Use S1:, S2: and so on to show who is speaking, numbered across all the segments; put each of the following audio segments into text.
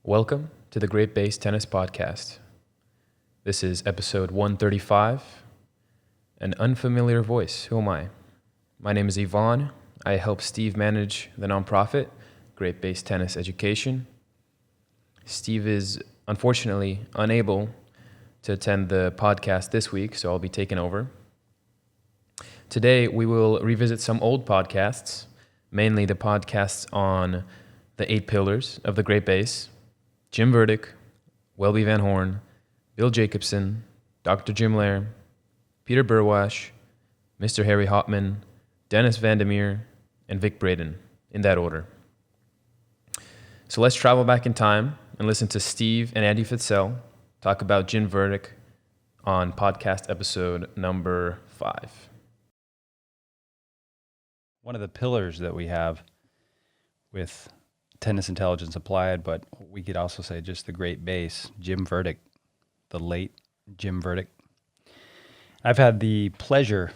S1: Welcome to the GreatBase Tennis Podcast. This is episode 135, An Unfamiliar Voice. Who am I? My name is Yvonne. I help Steve manage the nonprofit, GreatBase Tennis Education. Steve is unfortunately unable to attend the podcast this week, so I'll be taking over. Today, we will revisit some old podcasts, mainly the podcasts on the 8 pillars of the GreatBase: Jim Verdieck, Welby Van Horn, Bill Jacobson, Dr. Jim Loehr, Peter Burwash, Mr. Harry Hopman, Dennis Van Meer, and Vic Braden, in that order. So let's travel back in time and listen to Steve and Andy Fitzell talk about Jim Verdieck on podcast episode number 5.
S2: One of the pillars that we have with tennis intelligence applied, but we could also say just the GreatBase, Jim Verdieck, the late Jim Verdieck. I've had the pleasure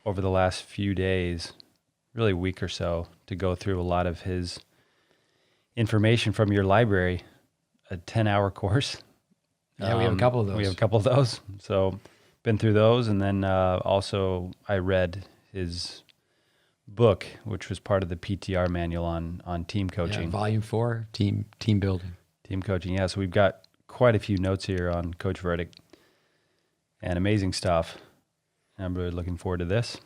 S2: over the last few days, really week or so, to go through a lot of his information from your library, a 10-hour course.
S3: Yeah, we have a couple of those.
S2: So been through those, and then also I read his book, which was part of the PTR manual on team coaching.
S3: Yeah, volume 4, team building.
S2: Team coaching, yeah. So we've got quite a few notes here on Coach Verdieck, and amazing stuff. I'm really looking forward to this.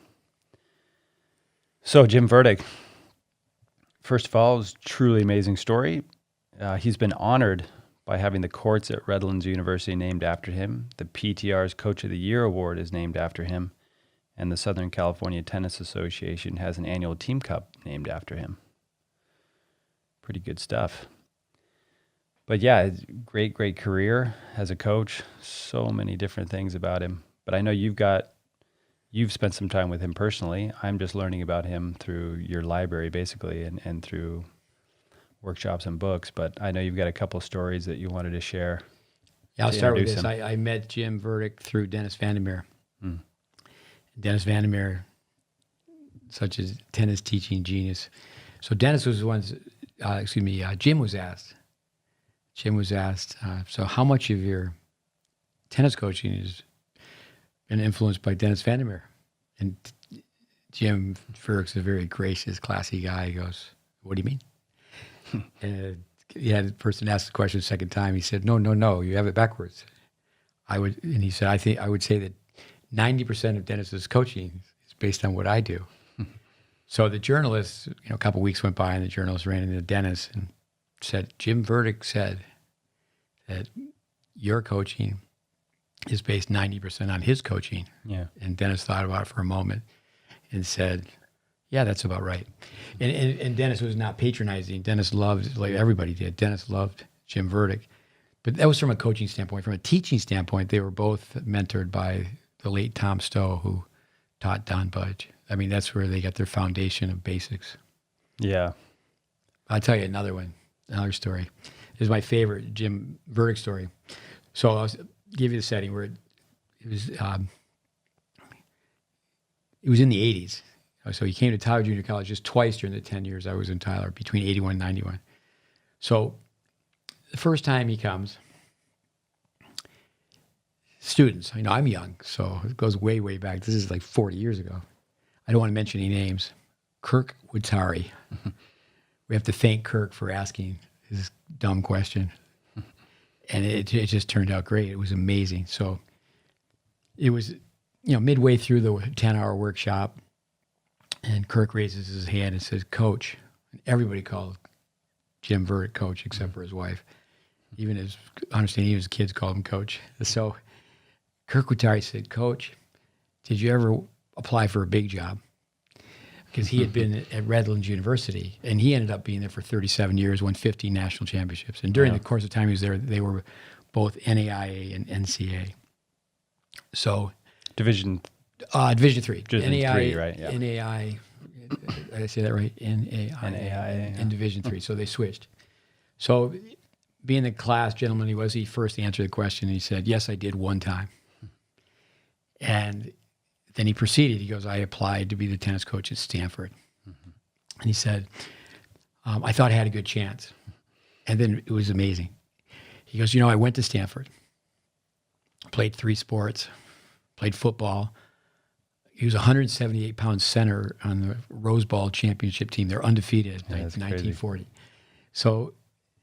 S2: So Jim Verdieck, first of all, is a truly amazing story. He's been honored by having the courts at Redlands University named after him. The PTR's Coach of the Year award is named after him. And the Southern California Tennis Association has an annual team cup named after him. Pretty good stuff. But yeah, great career as a coach. So many different things about him. But I know you've spent some time with him personally. I'm just learning about him through your library, basically, and through workshops and books. But I know you've got a couple of stories that you wanted to share.
S3: Yeah, I'll start with this. I met Jim Verdieck through Dennis Van Meer. Dennis Van Meer, such a tennis teaching genius. So Dennis was Jim was asked, so how much of your tennis coaching has been influenced by Dennis Van Meer? And Jim Verdieck's a very gracious, classy guy. He goes, what do you mean? And the person asked the question a second time. He said, no, you have it backwards. He said, I would say that 90% of Dennis's coaching is based on what I do. So the journalist, a couple of weeks went by, and the journalist ran into Dennis and said, Jim Verdieck said that your coaching is based 90% on his coaching.
S2: Yeah.
S3: And Dennis thought about it for a moment and said, yeah, that's about right. And Dennis was not patronizing. Dennis loved, like everybody did, Dennis loved Jim Verdieck. But that was from a coaching standpoint. From a teaching standpoint, they were both mentored by the late Tom Stowe, who taught Don Budge. I mean, that's where they got their foundation of basics.
S2: Yeah.
S3: I'll tell you another story. This is my favorite Jim Verdieck story. So I'll give you the setting where it was in the 80s. So he came to Tyler Junior College just twice during the 10 years I was in Tyler, between 81 and 91. So the first time he comes, students, I'm young, so it goes way, way back. This is like 40 years ago. I don't want to mention any names. Kirk Woodtari. We have to thank Kirk for asking his dumb question. And it just turned out great. It was amazing. So it was, midway through the 10-hour workshop, and Kirk raises his hand and says, Coach. And everybody called Jim Verdieck Coach except for his wife. Even his kids called him Coach. So Kirk Woodtari said, Coach, did you ever apply for a big job? Because he had been at Redlands University, and he ended up being there for 37 years, won 50 national championships. And during the course of time he was there, they were both NAIA and NCAA. So Division 3.
S2: Division
S3: NAIA,
S2: 3, right? Yeah.
S3: NAIA, did I say that right? NAIA and Division 3. So they switched. So being the class gentleman he first answered the question. He said, yes, I did one time. And then he proceeded. He goes, I applied to be the tennis coach at Stanford. And he said, I thought I had a good chance. And then it was amazing. He goes, I went to Stanford, played 3 sports, played football. He was a 178-pound center on the Rose Bowl championship team. They're undefeated in 1940. So,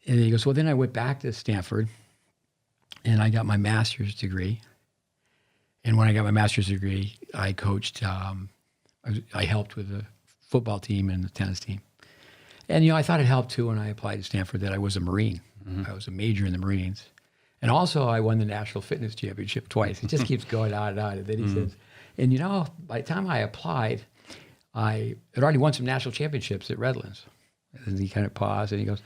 S3: and he goes, well, then I went back to Stanford, and I got my master's degree. And when I got my master's degree, I coached, I helped with the football team and the tennis team. And, I thought it helped, too, when I applied to Stanford that I was a Marine. Mm-hmm. I was a major in the Marines. And also, I won the National Fitness Championship twice. It just keeps going on and on. And then he says, and by the time I applied, I had already won some national championships at Redlands. And he kind of paused and he goes,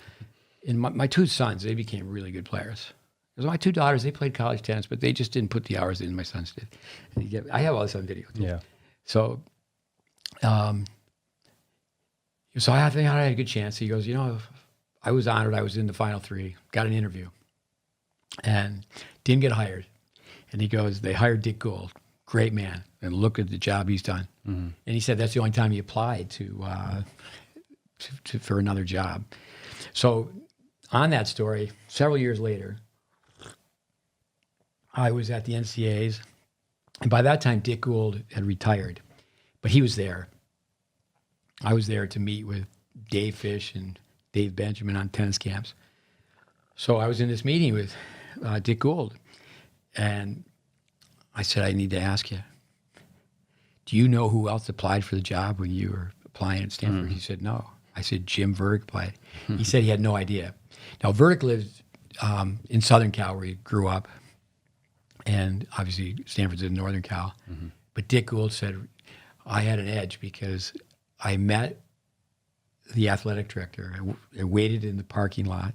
S3: and my 2 sons, they became really good players. Because my 2 daughters, they played college tennis, but they just didn't put the hours in my sons did. And I have all this on video too.
S2: Yeah.
S3: So, so I think I had a good chance. He goes, I was honored. I was in the final 3, got an interview, and didn't get hired. And he goes, they hired Dick Gould, great man, and look at the job he's done. Mm-hmm. And he said that's the only time he applied for another job. So on that story, several years later, I was at the NCAAs, and by that time, Dick Gould had retired, but he was there. I was there to meet with Dave Fish and Dave Benjamin on tennis camps. So I was in this meeting with Dick Gould, and I said, I need to ask you, do you know who else applied for the job when you were applying at Stanford? He said, no. I said, Jim Verdieck applied. He said he had no idea. Now, Verdieck lived in Southern Cal, where he grew up, and obviously Stanford's in Northern Cal. Mm-hmm. But Dick Gould said, I had an edge because I met the athletic director. I waited in the parking lot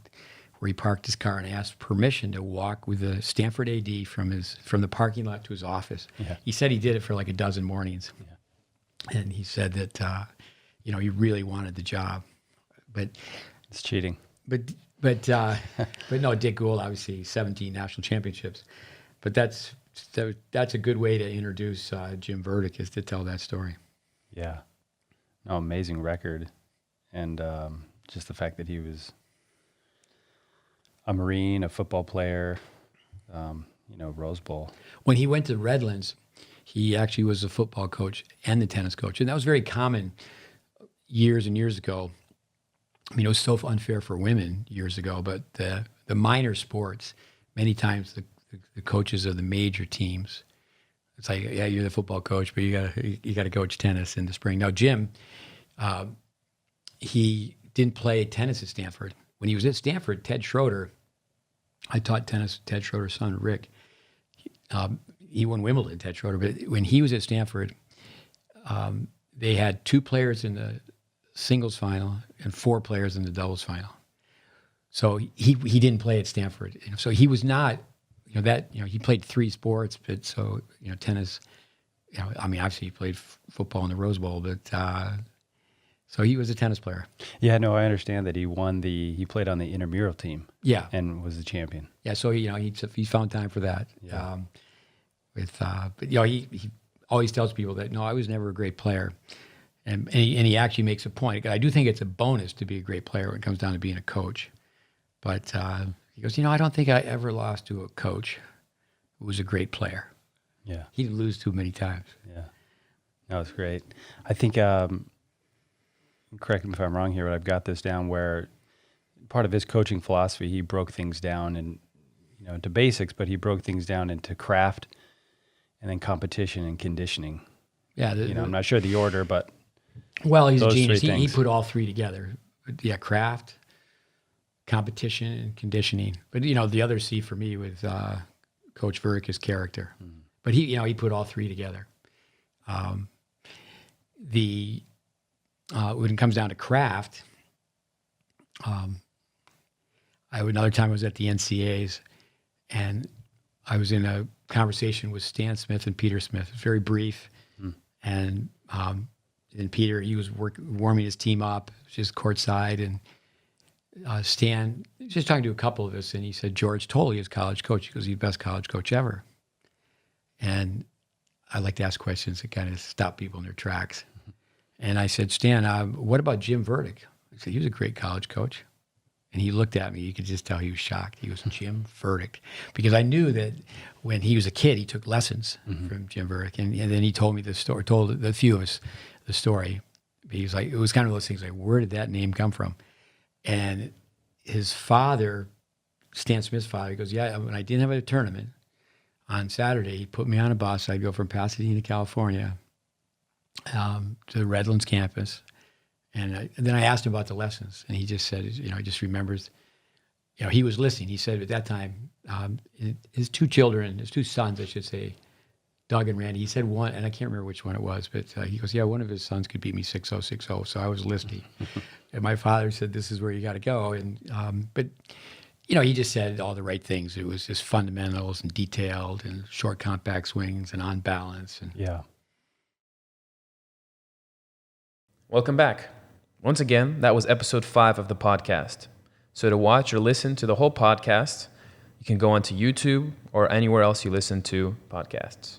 S3: where he parked his car and asked permission to walk with the Stanford AD from the parking lot to his office. Yeah. He said he did it for like a dozen mornings. Yeah. And he said that, he really wanted the job. But
S2: it's cheating.
S3: But no, Dick Gould, obviously 17 national championships. But that's a good way to introduce Jim Verdieck, is to tell that story.
S2: Yeah. No, amazing record. And just the fact that he was a Marine, a football player, Rose Bowl. When
S3: he went to Redlands, he actually was a football coach and the tennis coach. And that was very common years and years ago. I mean, it was so unfair for women years ago, but the minor sports, many times the coaches of the major teams, it's like, yeah, you're the football coach, but you got to coach tennis in the spring. Now, Jim, he didn't play tennis at Stanford. When he was at Stanford, Ted Schroeder, I taught tennis with Ted Schroeder's son, Rick. He won Wimbledon, Ted Schroeder. But when he was at Stanford, they had 2 players in the singles final and 4 players in the doubles final. So he didn't play at Stanford. So he was not, he played 3 sports, but so, tennis, obviously he played football in the Rose Bowl, but so he was a tennis player.
S2: Yeah, no, I understand that he played on the intramural team.
S3: Yeah.
S2: And was the champion.
S3: Yeah, so he found time for that. Yeah. But he always tells people that, no, I was never a great player. And he actually makes a point. I do think it's a bonus to be a great player when it comes down to being a coach. But he goes, I don't think I ever lost to a coach who was a great player.
S2: Yeah.
S3: He didn't lose too many times.
S2: Yeah. No, it's great. I think, correct me if I'm wrong here, but I've got this down where part of his coaching philosophy, he broke things down into basics, but he broke things down into craft and then competition and conditioning.
S3: Yeah.
S2: I'm not sure the order, but
S3: well, he's a genius. He put all 3 together. Yeah, craft, competition, and conditioning. But, the other C for me with Coach Verdieck is character. Mm. But he put all 3 together. When it comes down to craft, another time I was at the NCAAs, and I was in a conversation with Stan Smith and Peter Smith. It was very brief, and Peter, he was warming his team up, just courtside, and Stan was just talking to a couple of us, and he said George Tolley is college coach. He goes, he's the best college coach ever. And I like to ask questions that kind of stop people in their tracks. And I said, Stan, what about Jim Verdieck? He said, he was a great college coach. And he looked at me. You could just tell he was shocked. He goes, Jim Verdieck. Because I knew that when he was a kid, he took lessons from Jim Verdieck. And then he told me the story, told a few of us the story. He was like, it was kind of those things like, where did that name come from? And his father, Stan Smith's father, he goes, yeah, when I didn't have a tournament on Saturday, he put me on a bus. I'd go from Pasadena, California, to the Redlands campus. And then I asked him about the lessons, and he just said, he just remembers, he was listening. He said at that time, his two sons, I should say, Doug and Randy, he said one, and I can't remember which one it was, but he goes, yeah, one of his sons could beat me 6-0, 6-0. So I was listening. And my father said, this is where you got to go. And, but, he just said all the right things. It was just fundamentals and detailed and short compact swings and on balance. And
S2: Yeah.
S1: Welcome back. Once again, that was episode 5 of the podcast. So to watch or listen to the whole podcast, you can go onto YouTube or anywhere else you listen to podcasts.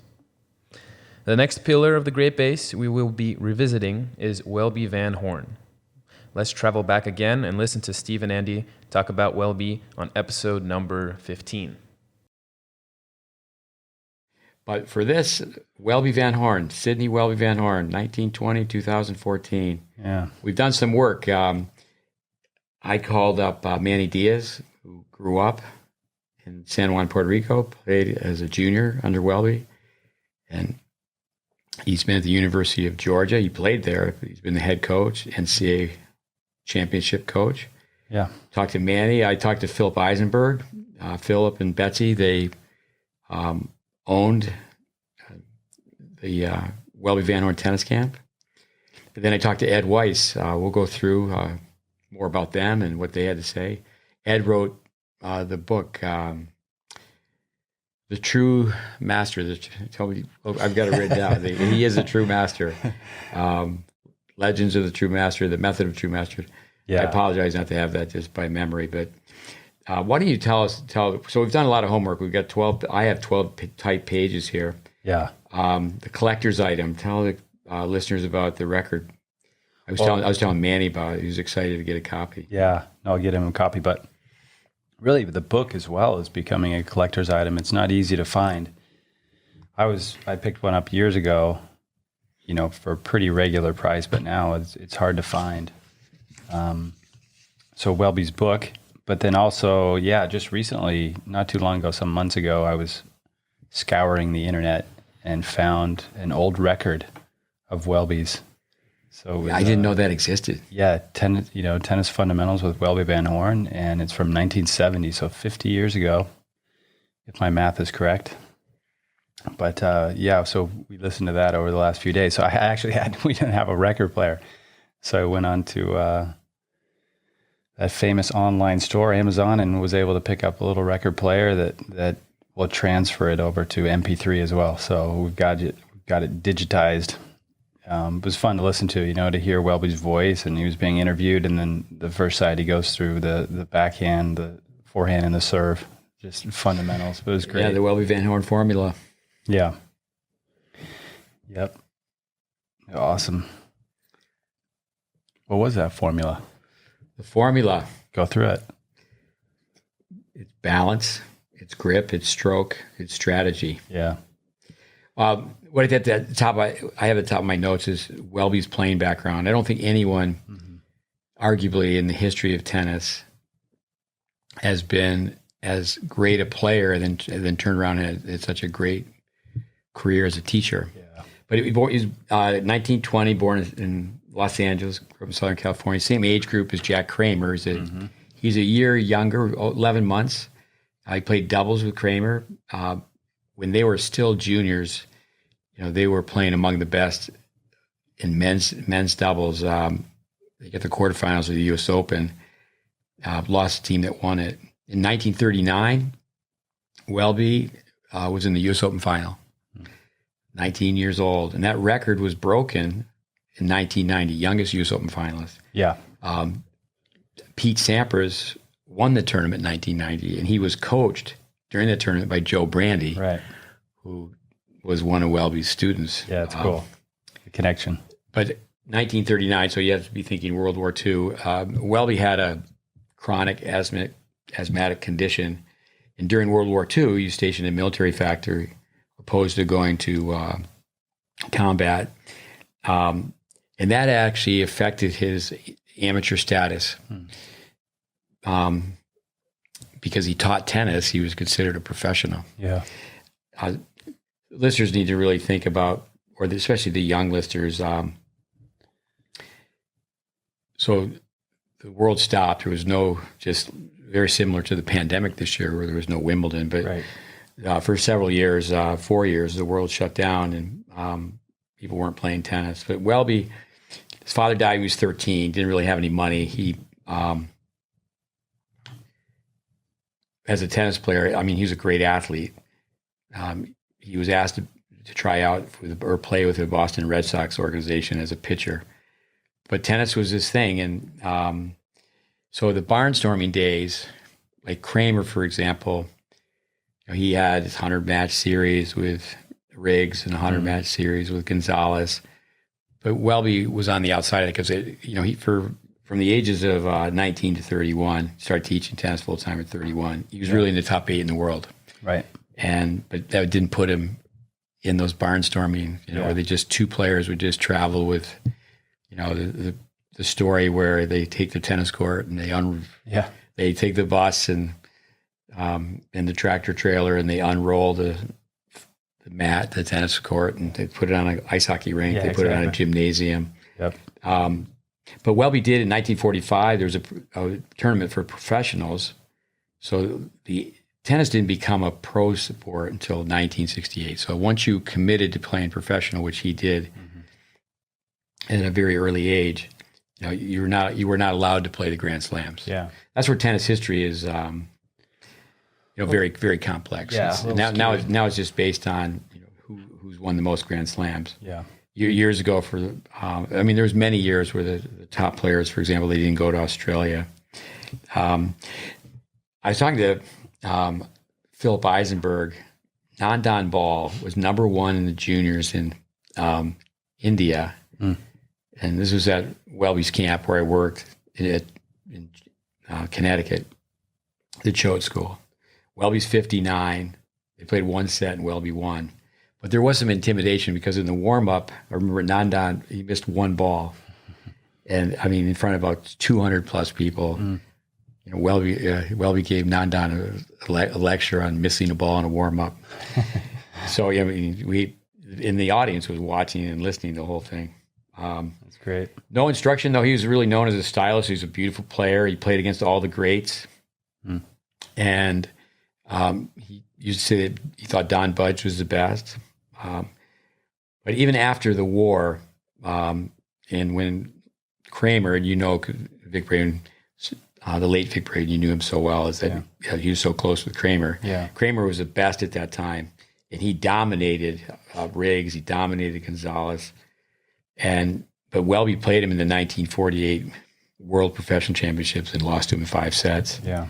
S1: The next pillar of the GreatBase we will be revisiting is Welby Van Horn. Let's travel back again and listen to Steve and Andy talk about Welby on episode number 15.
S3: But for this, Welby Van Horn, Sidney Welby Van Horn, 1920, 2014.
S2: Yeah.
S3: We've done some work. I called up Manny Diaz, who grew up in San Juan, Puerto Rico, played as a junior under Welby. And he's been at the University of Georgia. He played there. He's been the head coach, NCAA championship coach.
S2: Yeah.
S3: Talked to Manny. I talked to Philip Eisenberg. Philip and Betsy, they owned the Welby Van Horn tennis camp. And then I talked to Ed Weiss. We'll go through more about them and what they had to say. Ed wrote the book, The True Master. Tell me, I've got it written down. He is a true master. Legends of the True Master, The Method of True Master.
S2: Yeah.
S3: I apologize not to have that just by memory, but why don't you tell us, so we've done a lot of homework. We've got 12, I have 12 type pages here.
S2: Yeah.
S3: The collector's item, tell the listeners about the record. I was telling Manny about it. He was excited to get a copy.
S2: Yeah, I'll get him a copy. But really, the book as well is becoming a collector's item. It's not easy to find. I picked one up years ago, for a pretty regular price, but now it's hard to find. So Welby's book, but then also, just recently, not too long ago, some months ago, I was scouring the internet and found an old record of Welby's. So was,
S3: I didn't know that existed.
S2: Yeah, tennis fundamentals with Welby Van Horn, and it's from 1970, so 50 years ago, if my math is correct. But so we listened to that over the last few days. So we didn't have a record player, so I went on to that famous online store, Amazon, and was able to pick up a little record player that will transfer it over to MP3 as well. So we've got it digitized. It was fun to listen to, to hear Welby's voice, and he was being interviewed, and then the first side he goes through the backhand, the forehand, and the serve, just fundamentals. It was great.
S3: Yeah, the Welby Van Horn formula.
S2: Yeah. Yep. Awesome. What was that formula?
S3: The formula.
S2: Go through it.
S3: It's balance, it's grip, it's stroke, it's strategy.
S2: Yeah.
S3: What I have at the top of my notes is Welby's playing background. I don't think anyone, arguably in the history of tennis, has been as great a player and then turned around and had such a great career as a teacher. Yeah. But he was 1920, born in Los Angeles, grew up in Southern California. Same age group as Jack Kramer. He's a year younger, 11 months. He played doubles with Kramer. When they were still juniors, they were playing among the best in men's doubles. They got the quarterfinals of the U.S. Open. Lost the team that won it. In 1939, Welby was in the U.S. Open final, 19 years old. And that record was broken in 1990, youngest U.S. Open finalist.
S2: Yeah.
S3: Pete Sampras won the tournament in 1990, and he was coached during that tournament by Joe Brandy,
S2: right,
S3: who was one of Welby's students.
S2: Yeah, it's cool. The connection.
S3: But 1939, so you have to be thinking World War II. Welby had a chronic asthmatic condition. And during World War II, he was stationed in a military factory, opposed to going to combat. And that actually affected his amateur status. Because he taught tennis, he was considered a professional.
S2: Yeah.
S3: Listeners need to really think about, or especially the young listeners. So the world stopped. There was no, just very similar to the pandemic this year where there was no Wimbledon. But for several years, 4 years, the world shut down and people weren't playing tennis. But Welby, his father died when he was 13, didn't really have any money. He, as a tennis player, I mean, he was a great athlete. He was asked to try out or play with the Boston Red Sox organization as a pitcher. But tennis was his thing. And so the barnstorming days, like Kramer, for example, he had his 100-match series with Riggs and a 100-match series with Gonzalez. But Welby was on the outside of it because, from the ages of 19 to 31, started teaching tennis full-time at 31. He was really in the top 8 in the world.
S2: Right.
S3: But that didn't put him in those barnstorming, where two players would just travel with, the story where they take the tennis court and they take the bus and the tractor trailer and they unroll the mat, the tennis court, and they put it on an ice hockey rink. They put it on a gymnasium.
S2: Yep.
S3: But Welby did in 1945. There was a tournament for professionals. So the tennis didn't become a pro sport until 1968. So once you committed to playing professional, which he did at a very early age, you were not allowed to play the Grand Slams.
S2: Yeah,
S3: that's where tennis history is. Very, very complex.
S2: Yeah,
S3: now it's just based on who's won the most Grand Slams.
S2: Yeah.
S3: Years ago, there was many years where the top players, for example, they didn't go to Australia. I was talking to Philip Eisenberg. Nandan Ball was number 1 in the juniors in India, and this was at Welby's camp where I worked in Connecticut, the Choate School. Welby's 59. They played one set and Welby won. But there was some intimidation because in the warm-up, I remember Nandan, he missed one ball. And, in front of about 200-plus people, Welby gave Nandan a lecture on missing a ball in a warm-up. So, we in the audience was watching and listening to the whole thing.
S2: That's great.
S3: No instruction, though. He was really known as a stylist. He was a beautiful player. He played against all the greats. And he used to say that he thought Don Budge was the best. But even after the war, and when Kramer, Vic Braden, the late Vic Braden, you knew him so well, is that he was so close with Kramer. Yeah. Kramer was the best at that time, and he dominated Riggs, he dominated Gonzalez, but Welby played him in the 1948 World Professional Championships and lost to him in 5 sets.
S2: Yeah.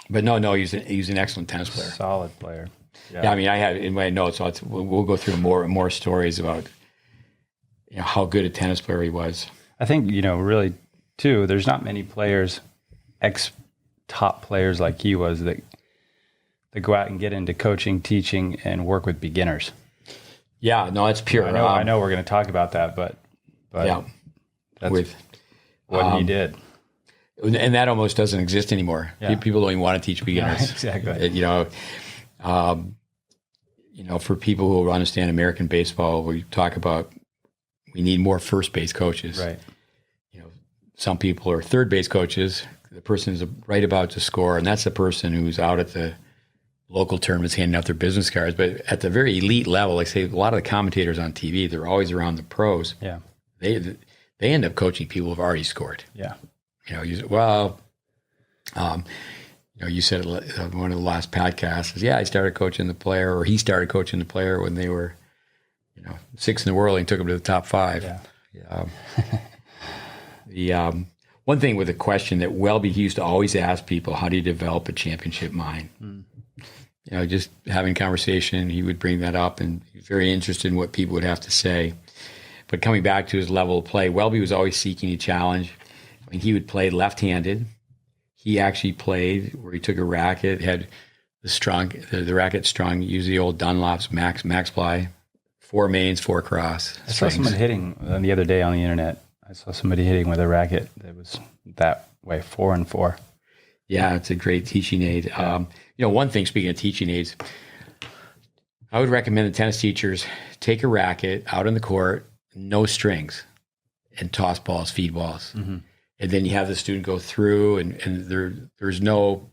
S3: But no, he was an excellent tennis player.
S2: Solid player.
S3: Yeah, I have in my notes. So we'll go through more stories about how good a tennis player he was.
S2: I think really too. There's not many players, top players like he was that go out and get into coaching, teaching, and work with beginners.
S3: Yeah, no, it's pure.
S2: I know we're going to talk about that, but
S3: yeah,
S2: that's what he did.
S3: And that almost doesn't exist anymore. Yeah. People don't even want to teach beginners.
S2: Yeah, exactly.
S3: For people who understand American baseball, we talk about we need more first base coaches.
S2: Right.
S3: Some people are third base coaches. The person is right about to score, and that's the person who's out at the local tournaments handing out their business cards. But at the very elite level, like say a lot of the commentators on TV, they're always around the pros.
S2: Yeah.
S3: They end up coaching people who've already scored.
S2: Yeah.
S3: You said it one of the last podcasts is, I started coaching the player, or he started coaching the player when they were, 6th in the world and took them to the top 5. Yeah. One thing with a question that Welby used to always ask people, how do you develop a championship mind? Just having conversation, he would bring that up, and he was very interested in what people would have to say. But coming back to his level of play, Welby was always seeking a challenge. I mean, he would play left-handed. He actually played where he took a racket, had the racket strong, use the old Dunlop's max ply, 4 mains, 4 cross.
S2: I saw someone hitting the other day on the internet. I saw somebody hitting with a racket that was that way, 4 and 4.
S3: Yeah, it's a great teaching aid. One thing, speaking of teaching aids, I would recommend the tennis teachers take a racket out on the court, no strings, and toss balls, feed balls. Mm-hmm. And then you have the student go through and there's no,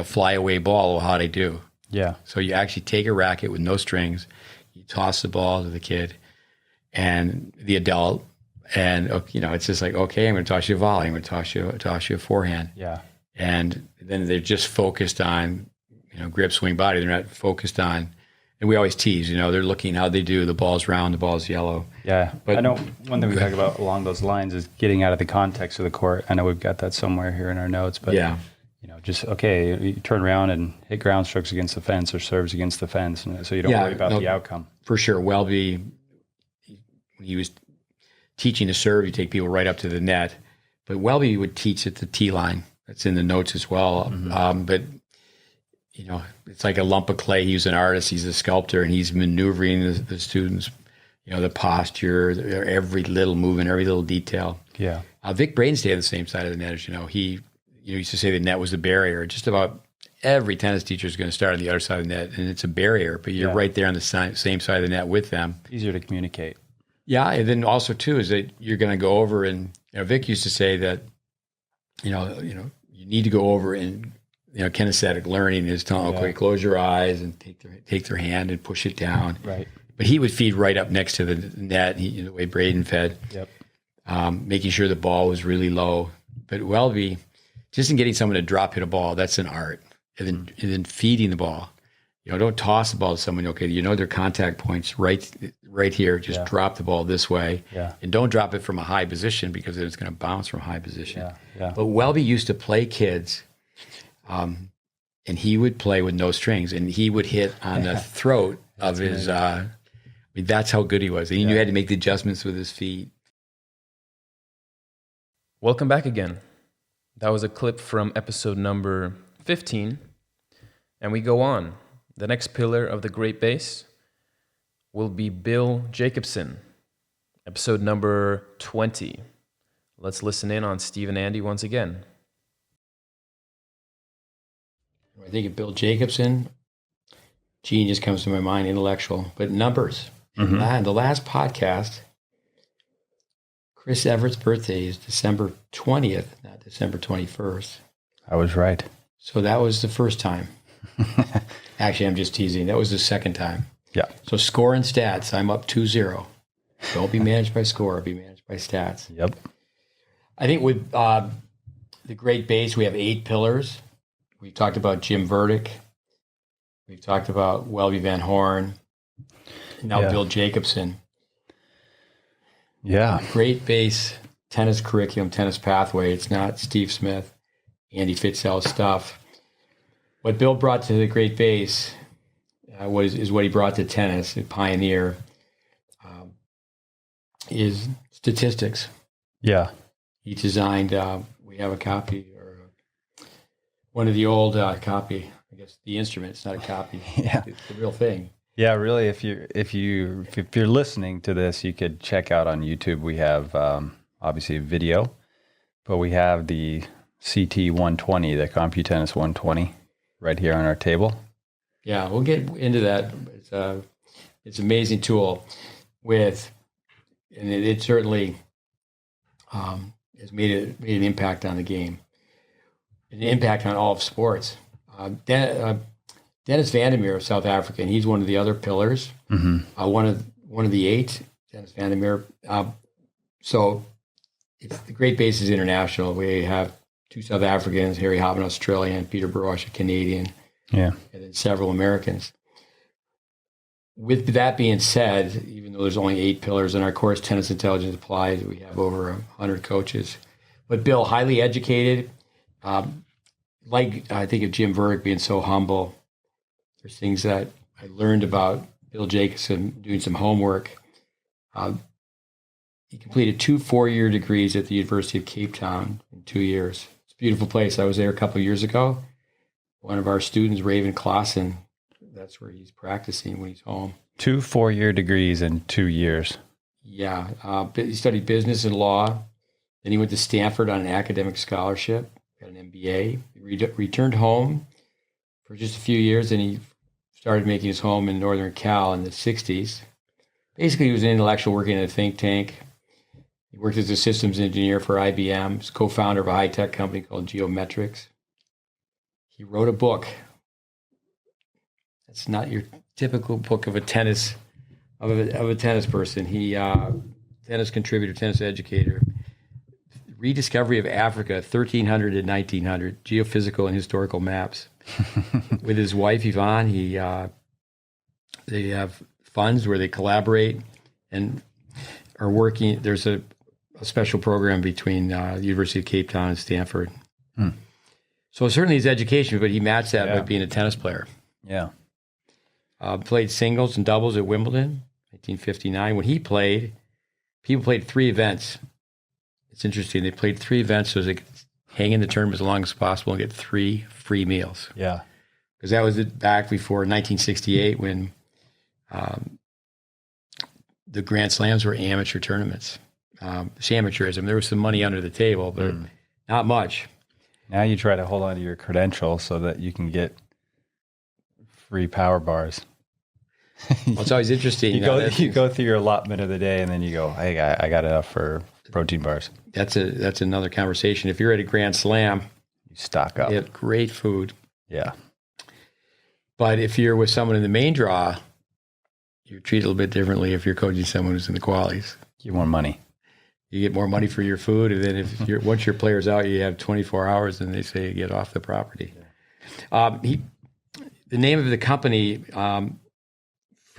S3: fly away ball. Well, how they do.
S2: Yeah.
S3: So you actually take a racket with no strings, you toss the ball to the kid and the adult, and it's just like, okay, I'm going to toss you a volley, I'm going to toss you a forehand.
S2: Yeah. And
S3: then they're just focused on, grip, swing, body. They're not focused on, and we always tease, they're looking how they do. The ball's round, the ball's yellow.
S2: Yeah. But I know one thing we talk about along those lines is getting out of the context of the court. I know we've got that somewhere here in our notes, but
S3: yeah.
S2: Just, okay, you turn around and hit ground strokes against the fence or serves against the fence, so you don't worry about the outcome.
S3: For sure. Welby, when he was teaching to serve, you take people right up to the net, but Welby would teach at the tee line. That's in the notes as well. Mm-hmm. But it's like a lump of clay. He's an artist. He's a sculptor, and he's maneuvering the students. The posture, every little movement, every little detail.
S2: Yeah.
S3: Vic Braden stayed on the same side of the net as he used to say the net was the barrier. Just about every tennis teacher is going to start on the other side of the net, and it's a barrier, but you're right there on the same side of the net with them.
S2: Easier to communicate.
S3: Yeah, and then also too is that you're going to go over, and Vic used to say that you need to go over and kinesthetic learning is telling okay, close your eyes and take their hand and push it down.
S2: Right.
S3: But he would feed right up next to the net. The way Braden fed.
S2: Yep.
S3: Making sure the ball was really low. But Welby, just in getting someone to drop hit a ball, that's an art. And then feeding the ball. Don't toss the ball to someone. Okay, their contact points right here. Just drop the ball this way.
S2: Yeah.
S3: And don't drop it from a high position because it's going to bounce from a high position.
S2: Yeah. Yeah.
S3: But Welby used to play kids, and he would play with no strings, and he would hit on the throat of his. That's how good he was. And he knew he had to make the adjustments with his feet.
S1: Welcome back again. That was a clip from episode number 15, and we go on. The next pillar of the GreatBase will be Bill Jacobson, episode number 20. Let's listen in on Steve and Andy once again.
S3: When I think of Bill Jacobson, genius comes to my mind, intellectual, but numbers. Mm-hmm. And the last podcast, Chris Everett's birthday is December 20th, not December 21st.
S2: I was right.
S3: So that was the first time. Actually, I'm just teasing. That was the second time.
S2: Yeah.
S3: So score and stats, I'm up 2-0. Don't be managed by score, be managed by stats.
S2: Yep.
S3: I think with the GreatBase, we have 8 pillars. We've talked about Jim Verdieck. We've talked about Welby Van Horn. Now Bill Jacobson.
S2: Yeah.
S3: GreatBase tennis curriculum, tennis pathway. It's not Steve Smith, Andy Fitzell stuff. What Bill brought to the GreatBase is what he brought to tennis, a pioneer, is statistics.
S2: Yeah.
S3: He designed, we have a copy, or one of the old copy, I guess the instrument, it's not a copy.
S2: Yeah.
S3: It's the real thing.
S2: Yeah, really, if you're listening to this, you could check out on YouTube. We have obviously a video, but we have the CT 120, the CompuTennis 120, right here on our table.
S3: Yeah, we'll get into that. It's an amazing tool and it certainly has made an impact on the game, an impact on all of sports. Dennis Van Meer of South Africa, and he's one of the other pillars. Mm-hmm. One of the 8, Dennis Van Meer. So it's the GreatBase is international. We have 2 South Africans, Harry Hopman, Australian, Peter Burwash, a Canadian, and then several Americans. With that being said, even though there's only 8 pillars in our course, Tennis Intelligence Applied, we have over 100 coaches. But Bill, highly educated, like I think of Jim Verdieck being so humble. There's things that I learned about Bill Jacobson doing some homework. he completed 2 4-year degrees at the University of Cape Town in 2 years. It's a beautiful place. I was there a couple of years ago. One of our students, Raven Clausen, that's where he's practicing when he's home.
S2: 2 4-year degrees in 2 years.
S3: Yeah. He studied business and law. Then he went to Stanford on an academic scholarship, got an MBA. He returned home for just a few years, and he started making his home in Northern Cal in the 60s. Basically, he was an intellectual working at a think tank. He worked as a systems engineer for IBM. He's co-founder of a high-tech company called Geometrics. He wrote a book. That's not your typical book of a tennis person. He tennis contributor, tennis educator. Rediscovery of Africa, 1300 to 1900, geophysical and historical maps. With his wife Yvonne, they have funds where they collaborate and are working. There's a special program between the University of Cape Town and Stanford. So certainly his education, but he matched that by being a tennis player.
S2: Yeah.
S3: Played singles and doubles at Wimbledon, 1959. When he played, people played 3 events. It's interesting. They played 3 events so they could hang in the tournament as long as possible and get 3 free meals.
S2: Yeah.
S3: Because that was back before 1968 when the Grand Slams were amateur tournaments. It's amateurism. There was some money under the table, but not much.
S2: Now you try to hold on to your credentials so that you can get free power bars.
S3: Well, it's always interesting.
S2: You go through your allotment of the day, and then you go, I got enough for protein bars.
S3: That's another conversation. If you're at a Grand Slam,
S2: You stock up.
S3: they have great food.
S2: Yeah.
S3: But if you're with someone in the main draw, you're treated a little bit differently if you're coaching someone who's in the qualies.
S2: You want money.
S3: You get more money for your food, and then if you're once your player's out, you have 24 hours, and they say get off the property. The name of the company, from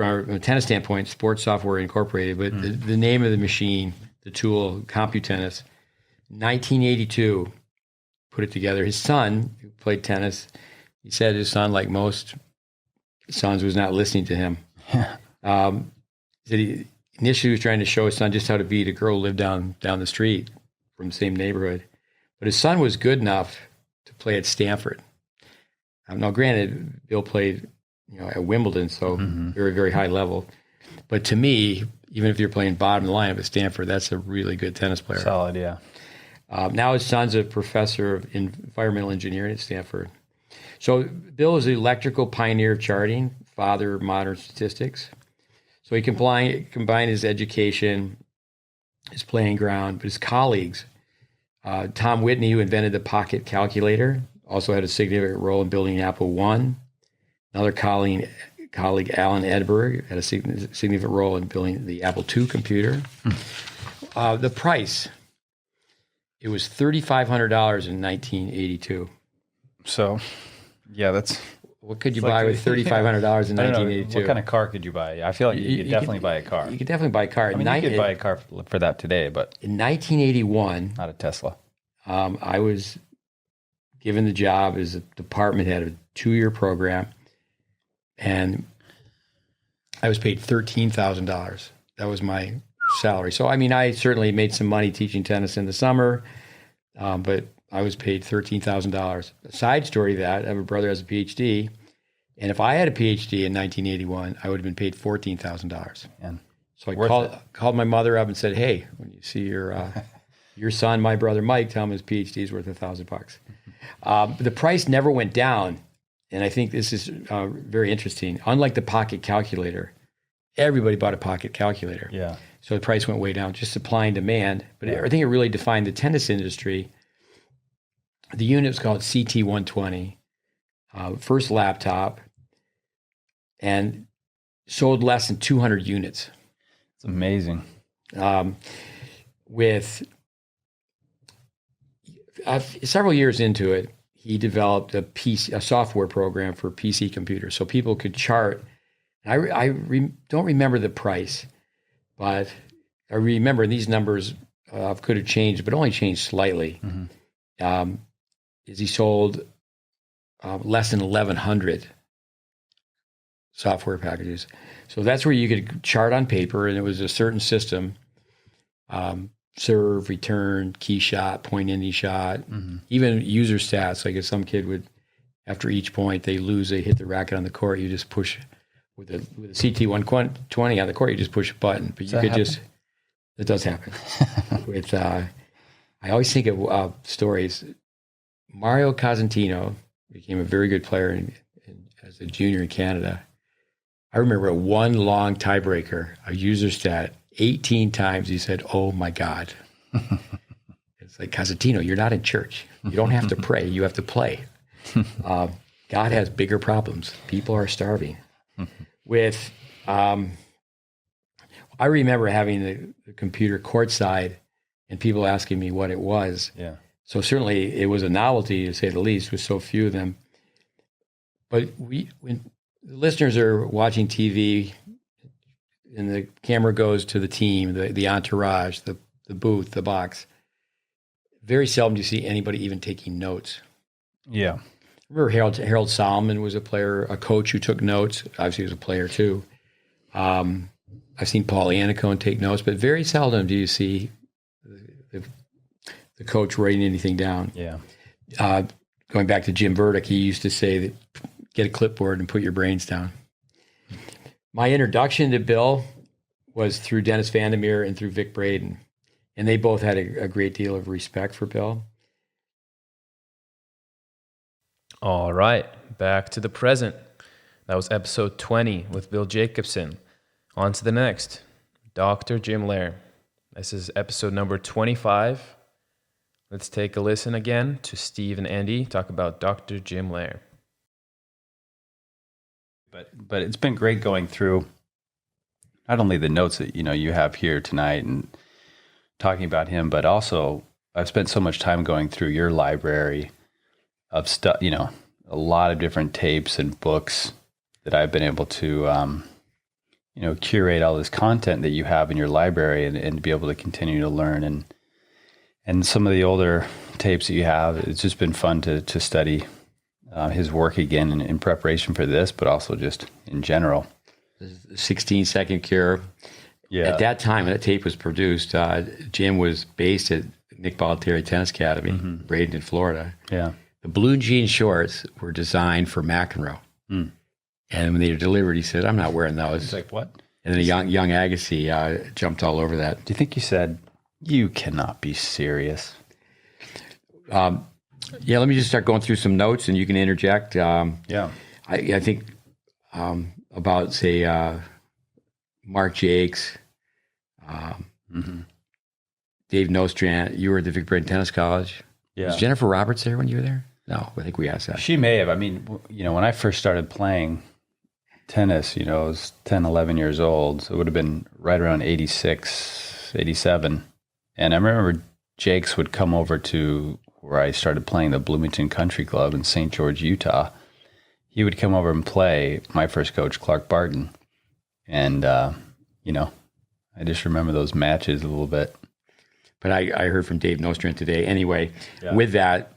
S3: a tennis standpoint, Sports Software Incorporated, but the name of the machine, the tool, CompuTennis, 1982, put it together. His son, who played tennis, he said his son, like most sons, was not listening to him. Said he initially was trying to show his son just how to beat a girl who lived down the street from the same neighborhood. But his son was good enough to play at Stanford. Now, granted, Bill played at Wimbledon, so very, very high level. But to me, even if you're playing bottom of the lineup at Stanford, that's a really good tennis player.
S2: Solid, yeah.
S3: Now his son's a professor of environmental engineering at Stanford. So Bill is the electrical pioneer of charting, father of modern statistics. So he combined his education, his playing ground, but his colleagues. Tom Whitney, who invented the pocket calculator, also had a significant role in building Apple I. Another colleague Alan Edberg, had a significant role in building the Apple II computer. The price, it was $3,500 in 1982.
S2: So, yeah, that's...
S3: What could you buy with $3,500 in 1982?
S2: What kind of car could you buy? I feel like you could definitely buy a car.
S3: You could definitely buy a car.
S2: I mean, you could buy a car for that today, but...
S3: In 1981...
S2: Not a Tesla.
S3: I was given the job as a department head of a 2-year program, and I was paid $13,000. That was my salary. So, I mean, I certainly made some money teaching tennis in the summer, but I was paid $13,000. A side story to that, I have a brother who has a PhD, and if I had a PhD in 1981, I would have been paid $14,000. So I called my mother up and said, "Hey, when you see your son, my brother Mike, tell him his PhD is worth $1,000." The price never went down, and I think this is very interesting. Unlike the pocket calculator, everybody bought a pocket calculator.
S2: Yeah.
S3: So the price went way down, just supply and demand. But I think it really defined the tennis industry. The unit was called CT120, first laptop, and sold less than 200 units.
S2: It's amazing.
S3: With several years into it, he developed a software program for PC computers, so people could chart. I don't remember the price, but I remember these numbers could have changed, but only changed slightly. Is he sold less than 1,100 software packages. So that's where you could chart on paper, and it was a certain system. serve, return, key shot, point any shot, even user stats. Like if some kid would, after each point they lose, they hit the racket on the court, you just push with a CT 120 on the court, you just push a button. But you could just, it does happen. With I always think of stories. Mario Cosentino became a very good player as a junior in Canada. I remember one long tiebreaker, a user stat, 18 times he said, "Oh my God." It's like, Cosentino, you're not in church. You don't have to pray. You have to play. God has bigger problems. People are starving. With, I remember having the computer courtside and people asking me what it was.
S2: Yeah.
S3: So certainly it was a novelty, to say the least, with so few of them. But when the listeners are watching TV and the camera goes to the team, the entourage, the booth, the box, very seldom do you see anybody even taking notes.
S2: Yeah.
S3: I remember Harold Solomon was a player, a coach who took notes. Obviously, he was a player too. I've seen Paul Annacone take notes, but very seldom do you see the coach writing anything down.
S2: Yeah.
S3: Going back to Jim Verdieck, he used to say that get a clipboard and put your brains down. My introduction to Bill was through Dennis Vandermeer and through Vic Braden. And they both had a great deal of respect for Bill.
S1: All right, back to the present. That was episode 20 with Bill Jacobson. On to the next, Dr. Jim Loehr. This is episode number 25. Let's take a listen again to Steve and Andy talk about Dr. Jim Loehr.
S2: But it's been great going through not only the notes that you have here tonight and talking about him, but also I've spent so much time going through your library of stuff, a lot of different tapes and books that I've been able to, curate all this content that you have in your library and be able to continue to learn. And some of the older tapes that you have, it's just been fun to study his work again in preparation for this, but also just in general.
S3: The 16-second cure.
S2: Yeah.
S3: At that time, when that tape was produced, Jim was based at Nick Bollettieri Tennis Academy, Bradenton, Florida.
S2: Yeah.
S3: The blue jean shorts were designed for McEnroe. And when they were delivered, he said, "I'm not wearing those."
S2: It's like, what?
S3: And then a young Agassi jumped all over that.
S2: Do you think you said, "You cannot be serious"?
S3: Yeah, let me just start going through some notes and you can interject.
S2: Yeah.
S3: I think about, say, Mark Jakes, Dave Nostrand. You were at the Vic Braden Tennis College.
S2: Yeah.
S3: Was Jennifer Roberts there when you were there? No, I think we asked that.
S2: She may have. I mean, when I first started playing tennis, I was 10, 11 years old. So it would have been right around 86, 87. And I remember Jakes would come over to where I started playing, the Bloomington Country Club in St. George, Utah. He would come over and play my first coach, Clark Barton. And, I just remember those matches a little bit.
S3: But I heard from Dave Nostrand today. Anyway, with that,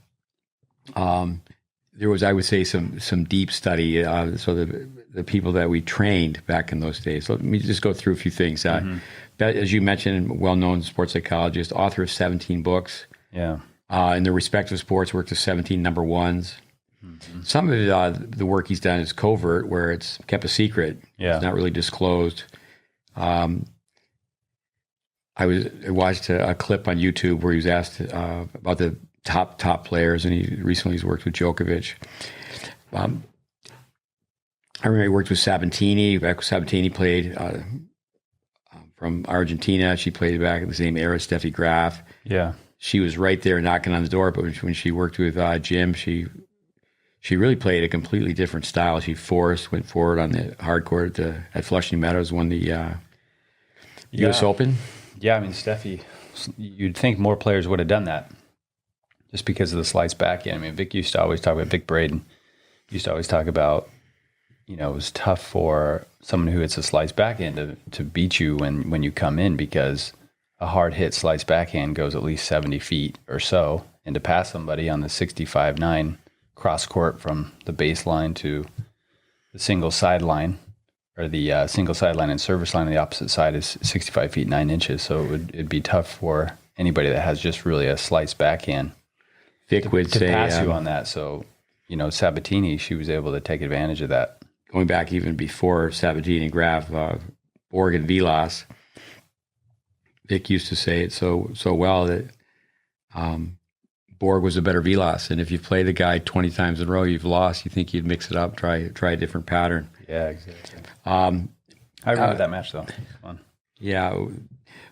S3: there was, I would say, some deep study. So the people that we trained back in those days. So let me just go through a few things. As you mentioned, well-known sports psychologist, author of 17 books.
S2: Yeah.
S3: In their respective sports, worked with 17 number ones. Some of the work he's done is covert, where it's kept a secret.
S2: Yeah.
S3: It's not really disclosed. I watched a clip on YouTube where he was asked about the top players, and he recently has worked with Djokovic. I remember he worked with Sabatini. Back when Sabatini played from Argentina, she played back in the same era, Steffi Graf.
S2: Yeah.
S3: She was right there knocking on the door, but when she worked with Jim, she really played a completely different style. She went forward on the hard court at Flushing Meadows, won the U.S. Open.
S2: Yeah, I mean, Steffi, you'd think more players would have done that just because of the slice backhand. I mean, Vic used to always talk about, Vic Braden used to always talk about, it was tough for someone who hits a slice backhand to beat you when you come in, because a hard hit slice backhand goes at least 70 feet or so. And to pass somebody on the 65-9 cross court from the baseline to the single sideline or the single sideline and service line on the opposite side is 65 feet 9 inches. So it'd be tough for anybody that has just really a slice backhand
S3: Vic would
S2: to
S3: say,
S2: pass you on that. So, Sabatini, she was able to take advantage of that.
S3: going back even before Sabatini and Graf, Borg and Vilas, Vic used to say it so well that Borg was a better Vilas, and if you play the guy 20 times in a row, you've lost. You think you'd mix it up, try a different pattern.
S2: Yeah, exactly. I remember that match though. It was fun.
S3: Yeah,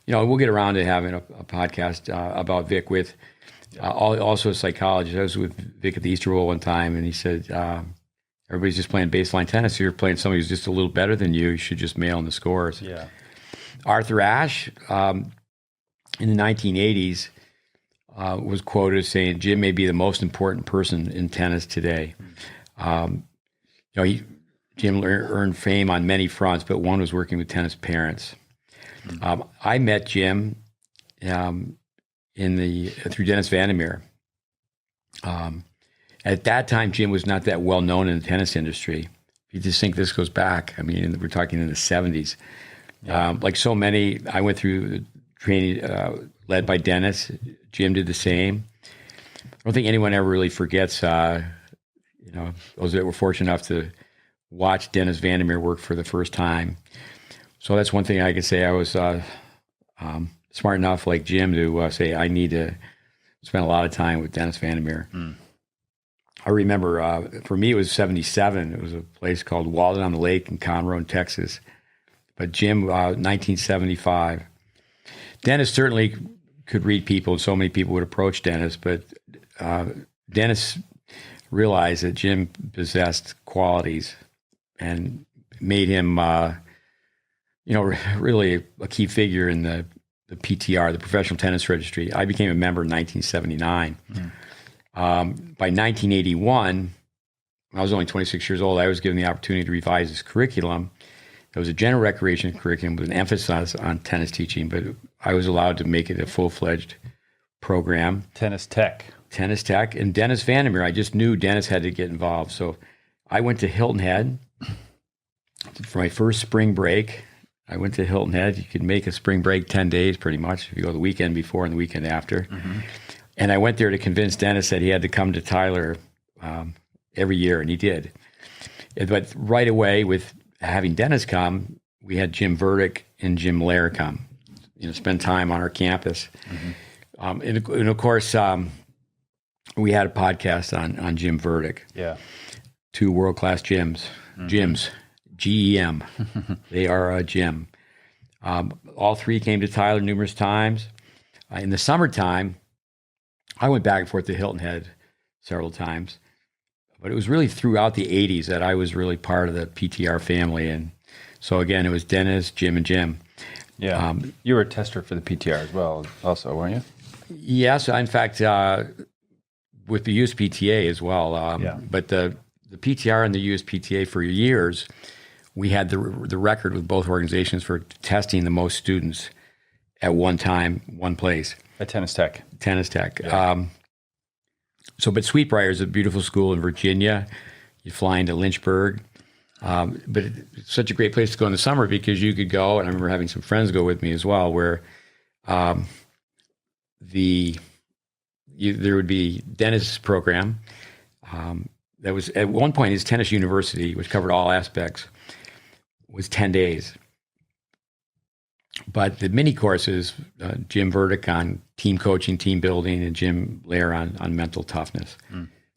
S3: we'll get around to having a podcast about Vic with also a psychologist. I was with Vic at the Easter Bowl one time, and he said, everybody's just playing baseline tennis. You're playing somebody who's just a little better than you. You should just mail in the scores.
S2: Yeah. Arthur
S3: Ashe, in the 1980s, was quoted as saying, Jim may be the most important person in tennis today. Jim earned fame on many fronts, but one was working with tennis parents. I met Jim through Dennis Vandermeer. At that time, Jim was not that well known in the tennis industry. You just think this goes back. I mean, we're talking in the 70s. Yeah. Like so many, I went through training led by Dennis. Jim did the same. I don't think anyone ever really forgets, those that were fortunate enough to watch Dennis Vandermeer work for the first time. So that's one thing I could say. I was smart enough, like Jim, to say I need to spend a lot of time with Dennis Vandermeer. I remember, for me, it was 77. It was a place called Walden on the Lake in Conroe, Texas. But Jim, 1975. Dennis certainly could read people. So many people would approach Dennis, but Dennis realized that Jim possessed qualities and made him, really a key figure in the PTR, the Professional Tennis Registry. I became a member in 1979. By 1981, I was only 26 years old. I was given the opportunity to revise his curriculum. It was a general recreation curriculum with an emphasis on tennis teaching, but I was allowed to make it a full-fledged program.
S2: Tennis Tech.
S3: And Dennis Vandermeer, I just knew Dennis had to get involved. So I went to Hilton Head for my first spring break. I went to Hilton Head. You could make a spring break 10 days pretty much if you go the weekend before and the weekend after. Mm-hmm. And I went there to convince Dennis that he had to come to Tyler every year, and he did. But right away, with having Dennis come, we had Jim Verdieck and Jim Loehr come, spend time on our campus. Mm-hmm. And of course, we had a podcast on Jim Verdieck.
S2: Yeah.
S3: 2 world-class gyms. Mm-hmm. Gyms, GEM. They are a gym. All 3 came to Tyler numerous times. In the summertime, I went back and forth to Hilton Head several times. But it was really throughout the 80s that I was really part of the PTR family. And so, again, it was Dennis, Jim, and Jim.
S2: Yeah. You were a tester for the PTR as well, also, weren't you?
S3: Yes. In fact, with the USPTA as well. But the PTR and the USPTA for years, we had the record with both organizations for testing the most students at one time, one place.
S2: At Tennis Tech.
S3: Yeah. But Sweetbriar is a beautiful school in Virginia. You fly into Lynchburg. But it's such a great place to go in the summer because you could go, and I remember having some friends go with me as well, where there would be Dennis' program. That was, at one point, his tennis university, which covered all aspects, was 10 days. But the mini courses, Jim Verdieck on team coaching, team building, and Jim Loehr on mental toughness.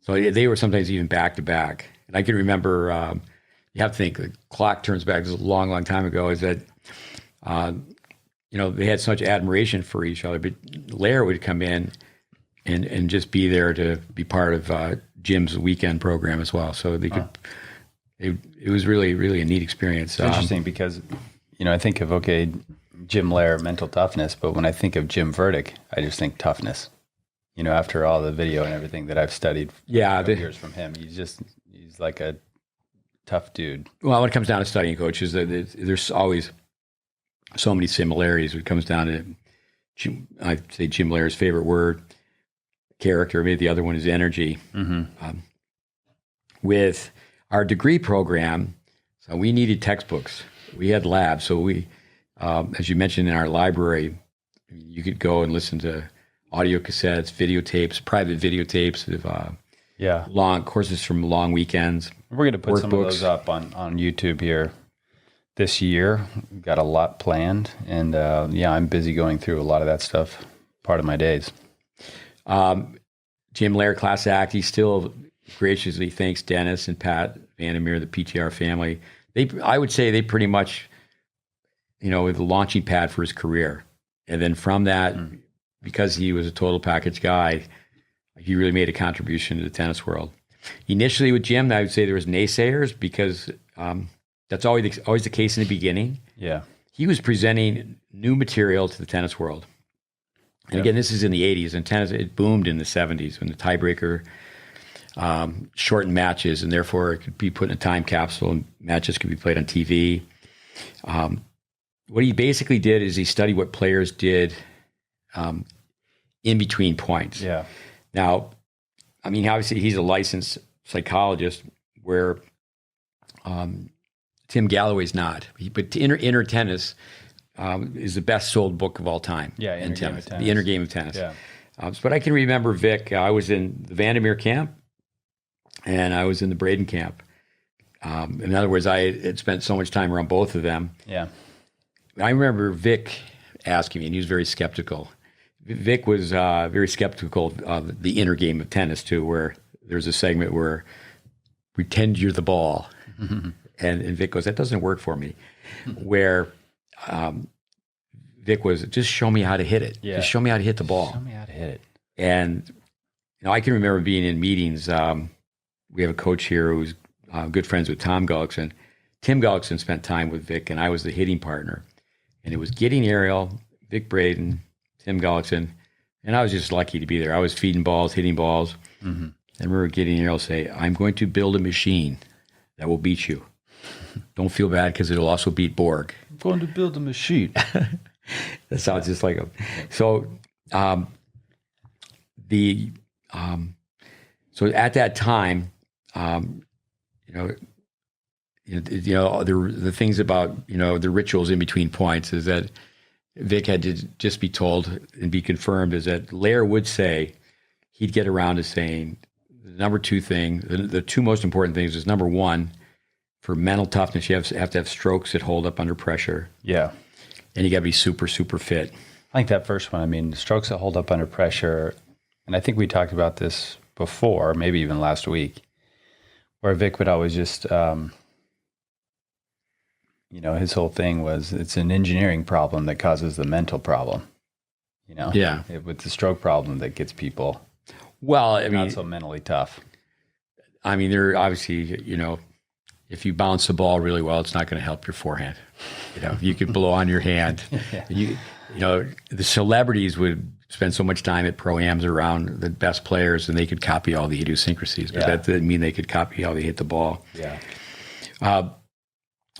S3: So they were sometimes even back to back. And I can remember, you have to think, the clock turns back, this is a long, long time ago, is that, they had such admiration for each other. But Loehr would come in and just be there to be part of Jim's weekend program as well. So they could, it was really, really a neat experience.
S2: It's interesting because, I think of, Jim Loehr, mental toughness, but when I think of Jim Verdieck, I just think toughness. After all the video and everything that I've studied years from him, he's like a tough dude.
S3: Well, when it comes down to studying coaches, there's always so many similarities. It comes down to, I'd say Jim Loehr's favorite word, character. Maybe the other one is energy. Mm-hmm. With our degree program, we needed textbooks. We had labs. So we, as you mentioned in our library, you could go and listen to audio cassettes, videotapes, private videotapes of long courses from long weekends.
S2: We're going to put some of those up on YouTube here this year. We've got a lot planned. And I'm busy going through a lot of that stuff, part of my days.
S3: Jim Loehr, class act, he still graciously thanks Dennis and Pat Van Meer, the PTR family. I would say they pretty much, were the launching pad for his career. And then from that, because he was a total package guy, he really made a contribution to the tennis world. Initially with Jim, I would say there was naysayers because that's always the case in the beginning.
S2: Yeah.
S3: He was presenting new material to the tennis world. And again, this is in the 80s, and tennis, it boomed in the 70s when the tiebreaker shortened matches, and therefore it could be put in a time capsule and matches could be played on TV. What he basically did is he studied what players did in between points.
S2: Yeah.
S3: Now, I mean, obviously he's a licensed psychologist where Tim Galloway's not. But Inner Tennis is the best sold book of all time.
S2: Yeah,
S3: in tennis.
S2: Tennis.
S3: The Inner Game of Tennis.
S2: Yeah.
S3: But I can remember Vic. I was in the Vandermeer camp, and I was in the Braden camp. In other words, I had spent so much time around both of them.
S2: Yeah.
S3: I remember Vic asking me, and he was very skeptical. Vic was very skeptical of the inner game of tennis, too, where there's a segment where pretend you're the ball. Mm-hmm. And Vic goes, that doesn't work for me. Where Vic was, just show me how to hit it.
S2: Yeah.
S3: Just show me how to hit the ball.
S2: Show me how to hit it.
S3: And I can remember being in meetings. We have a coach here who's good friends with Tom Gullickson. Tim Gullickson spent time with Vic, and I was the hitting partner. And it was Getting Aerial, Vic Braden, Tim Gullickson, and I was just lucky to be there. I was feeding balls, hitting balls. Mm-hmm. I remember Getting Aerial say, I'm going to build a machine that will beat you. Don't feel bad because it'll also beat Borg.
S2: I'm going to build a machine.
S3: That sounds just like him. So, so at that time, the things about the rituals in between points is that Vic had to just be told and be confirmed is that Loehr would say he'd get around to saying the number two thing, the two most important things is number one, for mental toughness, you have to have strokes that hold up under pressure.
S2: Yeah.
S3: And you got to be super, super fit.
S2: I think that first one, I mean, strokes that hold up under pressure, and I think we talked about this before, maybe even last week, where Vic would always just, his whole thing was it's an engineering problem that causes the mental problem,
S3: Yeah.
S2: With the stroke problem that gets people not so mentally tough.
S3: I mean, they're obviously, if you bounce the ball really well, it's not going to help your forehand. You could blow on your hand. Yeah. The celebrities would spend so much time at pro-ams around the best players, and they could copy all the idiosyncrasies, but that didn't mean they could copy how they hit the ball.
S2: Yeah.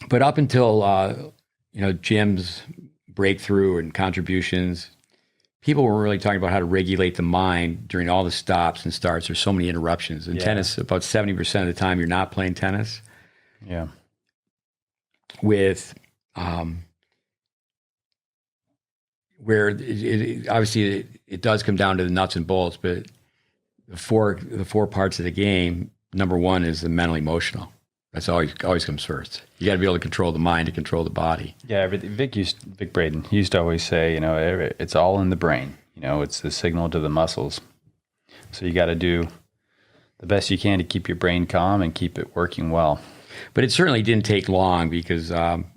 S3: But up until, Jim's breakthrough and contributions, people were really talking about how to regulate the mind during all the stops and starts. There's so many interruptions. In tennis, about 70% of the time you're not playing tennis.
S2: Yeah.
S3: With where obviously it does come down to the nuts and bolts, but the four parts of the game, number one is the mental emotional. That's always comes first. You got to be able to control the mind to control the body.
S2: Yeah, everything. Vic Braden, he used to always say, it's all in the brain. It's the signal to the muscles. So you got to do the best you can to keep your brain calm and keep it working well.
S3: But it certainly didn't take long because on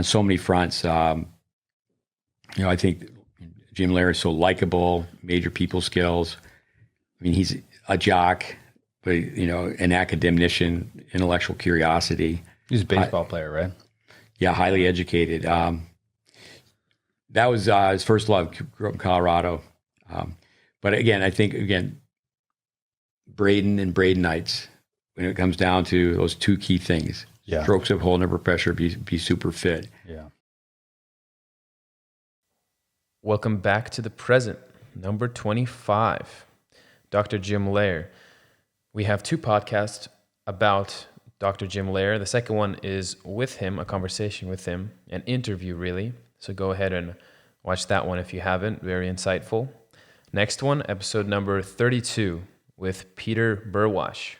S3: so many fronts, I think Jim Loehr is so likable, major people skills. I mean, he's a jock, but, an academician, intellectual curiosity.
S2: He's a baseball player, right?
S3: Yeah, highly educated. That was his first love. Grew up in Colorado. But I think Braden and Bradenites, when it comes down to those two key things, strokes of hold under pressure, be super fit.
S2: Yeah.
S1: Welcome back to the present, number 25. Dr. Jim Loehr. We have two podcasts about Dr. Jim Loehr. The second one is with him, a conversation with him, an interview really. So go ahead and watch that one if you haven't. Very insightful. Next one, episode number 32 with Peter Burwash.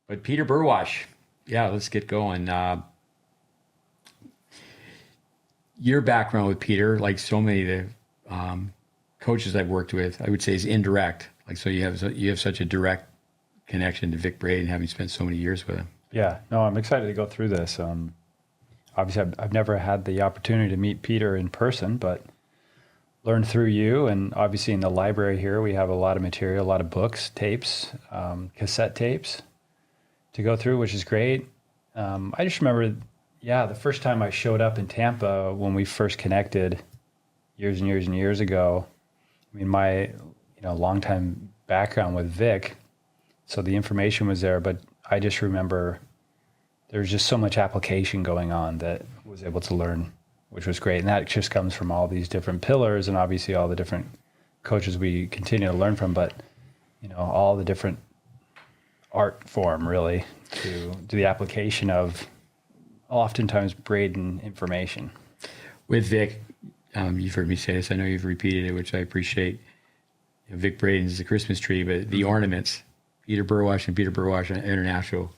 S3: But Peter Burwash, yeah, let's get going. Your background with Peter, like so many of the coaches I've worked with, I would say is indirect. Like, so you have such a direct connection to Vic Braden, having spent so many years with him.
S2: Yeah, no, I'm excited to go through this. Obviously, I've never had the opportunity to meet Peter in person, but learned through you. And obviously in the library here, we have a lot of material, a lot of books, tapes, cassette tapes to go through, which is great. I just remember, the first time I showed up in Tampa when we first connected years and years and years ago. I mean, my longtime background with Vic, so the information was there, but I just remember there was just so much application going on that I was able to learn, which was great. And that just comes from all these different pillars and obviously all the different coaches we continue to learn from, but all the different art form really to the application of oftentimes Braden information.
S3: With Vic, you've heard me say this, I know you've repeated it, which I appreciate. Vic Braden is the Christmas tree, but the ornaments, Peter Burwash and Peter Burwash International,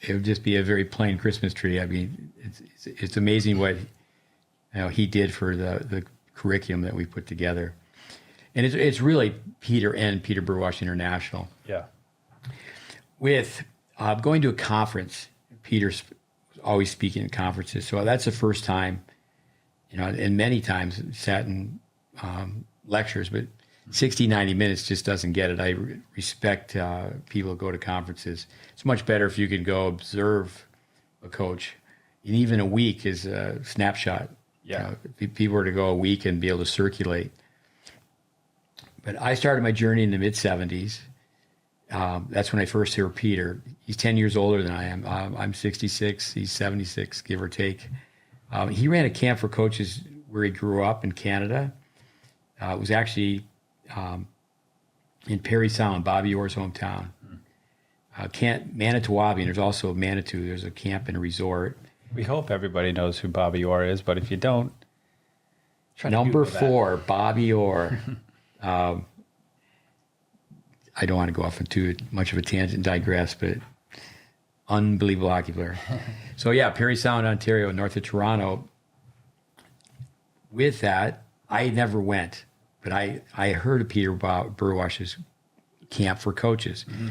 S3: it would just be a very plain Christmas tree. I mean, it's amazing what he did for the curriculum that we put together. And it's really Peter and Peter Burwash International.
S2: Yeah.
S3: With going to a conference, Peter's always speaking at conferences. So that's the first time, and many times sat in lectures, but 60, 90 minutes just doesn't get it. I respect people who go to conferences. It's much better if you can go observe a coach. And even a week is a snapshot.
S2: Yeah.
S3: If people were to go a week and be able to circulate. But I started my journey in the mid-'70s. That's when I first heard Peter. He's 10 years older than I am. I'm 66. He's 76, give or take. He ran a camp for coaches where he grew up in Canada. It was actually in Parry Sound, Bobby Orr's hometown. Manitowoc, and there's also Manitou. There's a camp and a resort.
S2: We hope everybody knows who Bobby Orr is, but if you don't,
S3: Number 4, Bobby Orr. I don't want to go off on too much of a tangent and digress, but unbelievable hockey player. So yeah, Parry Sound, Ontario, north of Toronto. With that, I never went, but I heard of Peter Burwash's camp for coaches. Mm-hmm.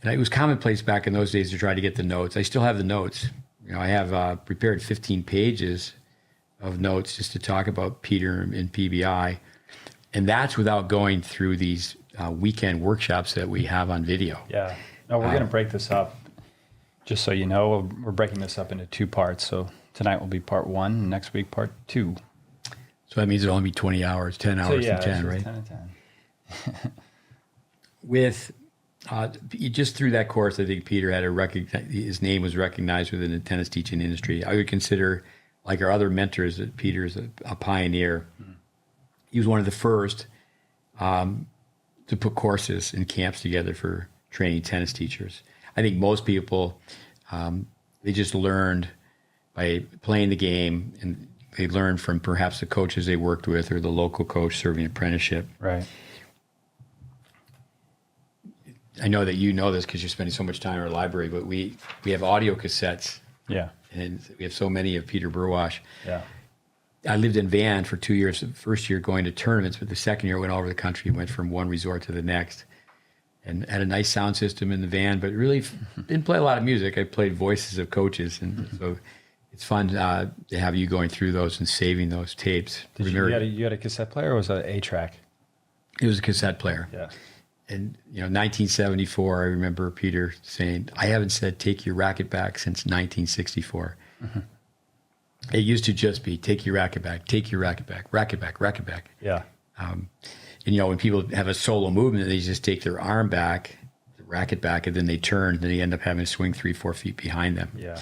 S3: And it was commonplace back in those days to try to get the notes. I still have the notes. I have prepared 15 pages of notes just to talk about Peter and PBI. And that's without going through these weekend workshops that we have on video.
S2: Yeah. No, we're going to break this up. Just so you know, we're breaking this up into 2 parts. So tonight will be part 1, and next week part 2.
S3: So that means it'll only be 20 hours, 10 hours and 10, right?
S2: 10 and 10.
S3: With just through that course, I think Peter had his name was recognized within the tennis teaching industry. I would consider, like our other mentors, that Peter's a pioneer. Mm. He was one of the first to put courses and camps together for training tennis teachers. I think most people, they just learned by playing the game, and they learned from perhaps the coaches they worked with or the local coach serving apprenticeship.
S2: Right.
S3: I know that you know this because you're spending so much time in our library, but we have audio cassettes.
S2: Yeah.
S3: And we have so many of Peter Burwash.
S2: Yeah.
S3: I lived in Van for 2 years. The first year going to tournaments, but the second year I went all over the country, went from one resort to the next, and had a nice sound system in the van, but really didn't play a lot of music. I played voices of coaches, and so it's fun to have you going through those and saving those tapes.
S2: You had a cassette player, or was it a track?
S3: It was a cassette player.
S2: Yeah.
S3: And 1974, I remember Peter saying, "I haven't said take your racket back since 1964." Mm-hmm. It used to just be take your racket back, take your racket back, racket back, racket back.
S2: Yeah.
S3: And when people have a solo movement, they just take their arm back, the racket back, and then they turn, and they end up having to swing 3-4 feet behind them.
S2: Yeah.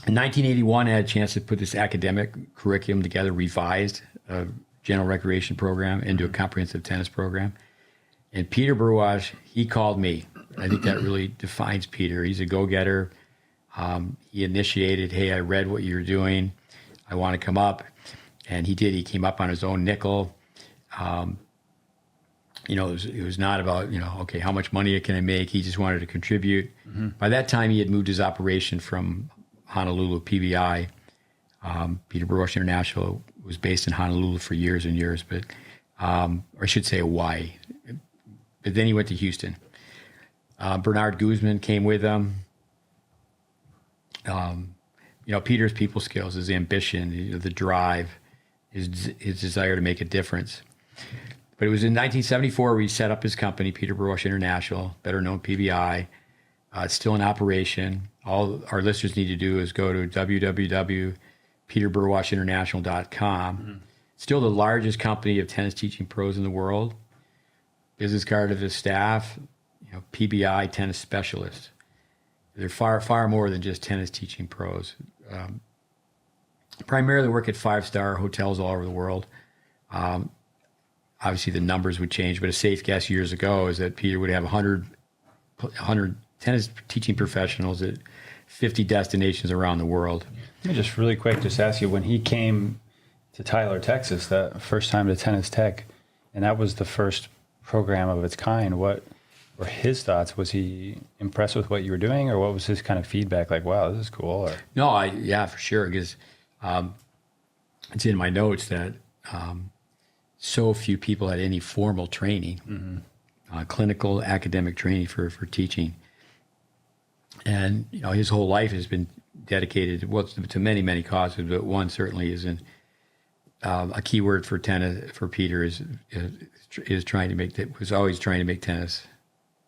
S3: In 1981, I had a chance to put this academic curriculum together, revised a general recreation program into a comprehensive tennis program. And Peter Burwash, he called me. I think that really defines Peter. He's a go-getter. He initiated, hey, I read what you're doing. I want to come up. And he did. He came up on his own nickel. It was not about, okay, how much money can I make? He just wanted to contribute. Mm-hmm. By that time, he had moved his operation from Honolulu, PBI. Peter Burwash International was based in Honolulu for years and years, but, or I should say Hawaii. But then he went to Houston. Bernard Guzman came with him. Peter's people skills, his ambition, the drive, his desire to make a difference. But it was in 1974 we set up his company, Peter Burwash International, better known PBI. It's still in operation. All our listeners need to do is go to www.peterburwashinternational.com. Mm-hmm. Still the largest company of tennis teaching pros in the world. Business card of his staff, PBI tennis specialists. They're far, far more than just tennis teaching pros. Primarily work at 5-star hotels all over the world. Obviously, the numbers would change, but a safe guess years ago is that Peter would have 100 tennis teaching professionals at 50 destinations around the world.
S2: Let me just really quick just ask you, when he came to Tyler, Texas, that first time to Tennis Tech, and that was the first program of its kind, what were his thoughts? Was he impressed with what you were doing, or what was his kind of feedback? Like, wow, this is cool. Or
S3: No, yeah, for sure, because it's in my notes that so few people had any formal training, mm-hmm.
S2: clinical
S3: academic training for teaching. And, his whole life has been dedicated to many, many causes, but one certainly isn't. A key word for tennis, for Peter is trying to make, was always trying to make tennis,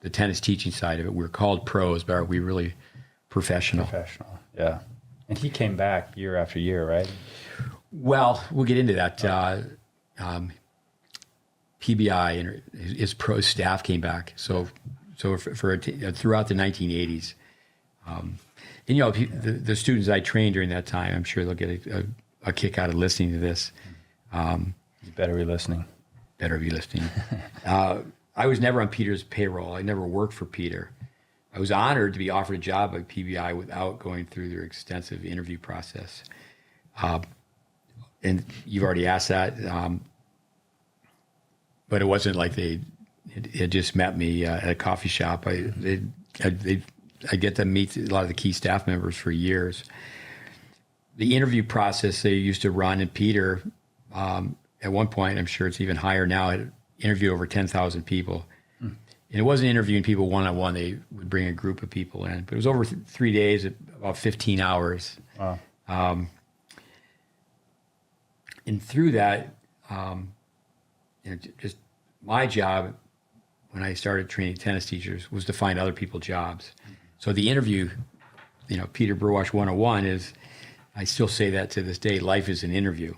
S3: the tennis teaching side of it. We're called pros, but are we really professional?
S2: Professional, yeah. And he came back year after year, right?
S3: Well, we'll get into that. PBI and his pro staff came back. So throughout the 1980s, and the students I trained during that time, I'm sure they'll get a kick out of listening to this.
S2: You better be listening.
S3: Better be listening. I was never on Peter's payroll. I never worked for Peter. I was honored to be offered a job by PBI without going through their extensive interview process. And you've already asked that. But it wasn't like they had just met me at a coffee shop. I get to meet a lot of the key staff members for years. The interview process they used to run, and Peter, at one point, I'm sure it's even higher now, had interviewed over 10,000 people. And it wasn't interviewing people one-on-one. They would bring a group of people in. But it was over 3 days, about 15 hours.
S2: Wow.
S3: And through that, just my job when I started training tennis teachers was to find other people jobs. Mm-hmm. So the interview, Peter Burwash 101 is, I still say that to this day, life is an interview.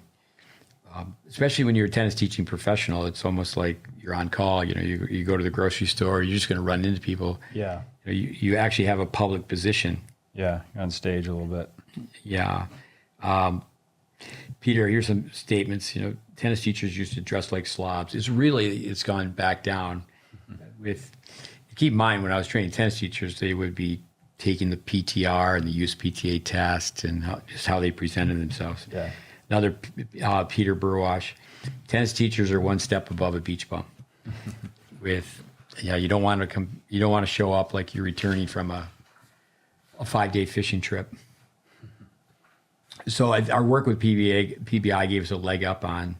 S3: Especially when you're a tennis teaching professional, it's almost like you're on call. You go to the grocery store, you're just going to run into people.
S2: Yeah.
S3: You actually have a public position.
S2: Yeah, you're on stage a little bit.
S3: Yeah. Peter, here's some statements. Tennis teachers used to dress like slobs. It's gone back down. Keep in mind, when I was training tennis teachers, they would be taking the PTR and the USPTA test and just how they presented themselves.
S2: Yeah.
S3: Another Peter Burwash, tennis teachers are one step above a beach bum. You don't want to show up like you're returning from a 5-day fishing trip. So our work with PBI gave us a leg up on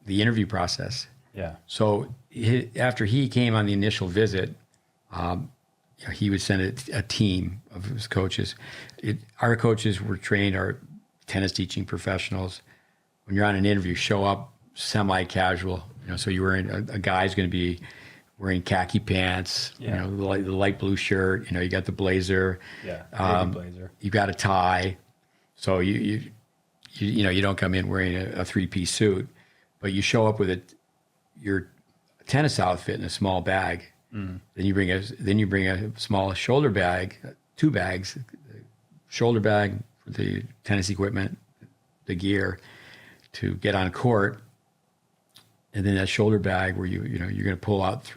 S3: the interview process.
S2: Yeah.
S3: So after he came on the initial visit, he would send a team of his coaches. Our coaches were trained, our tennis teaching professionals. When you're on an interview, show up semi-casual. So you're wearing a guy's going to be wearing khaki pants,
S2: yeah.
S3: The light blue shirt. You got the blazer.
S2: Yeah, blazer.
S3: You got a tie. So you don't come in wearing a 3-piece suit, but you show up with your tennis outfit in a small bag. Mm. Then you bring a small shoulder bag, 2 bags, shoulder bag for the tennis equipment, the gear to get on court. and then that shoulder bag where you're going to pull out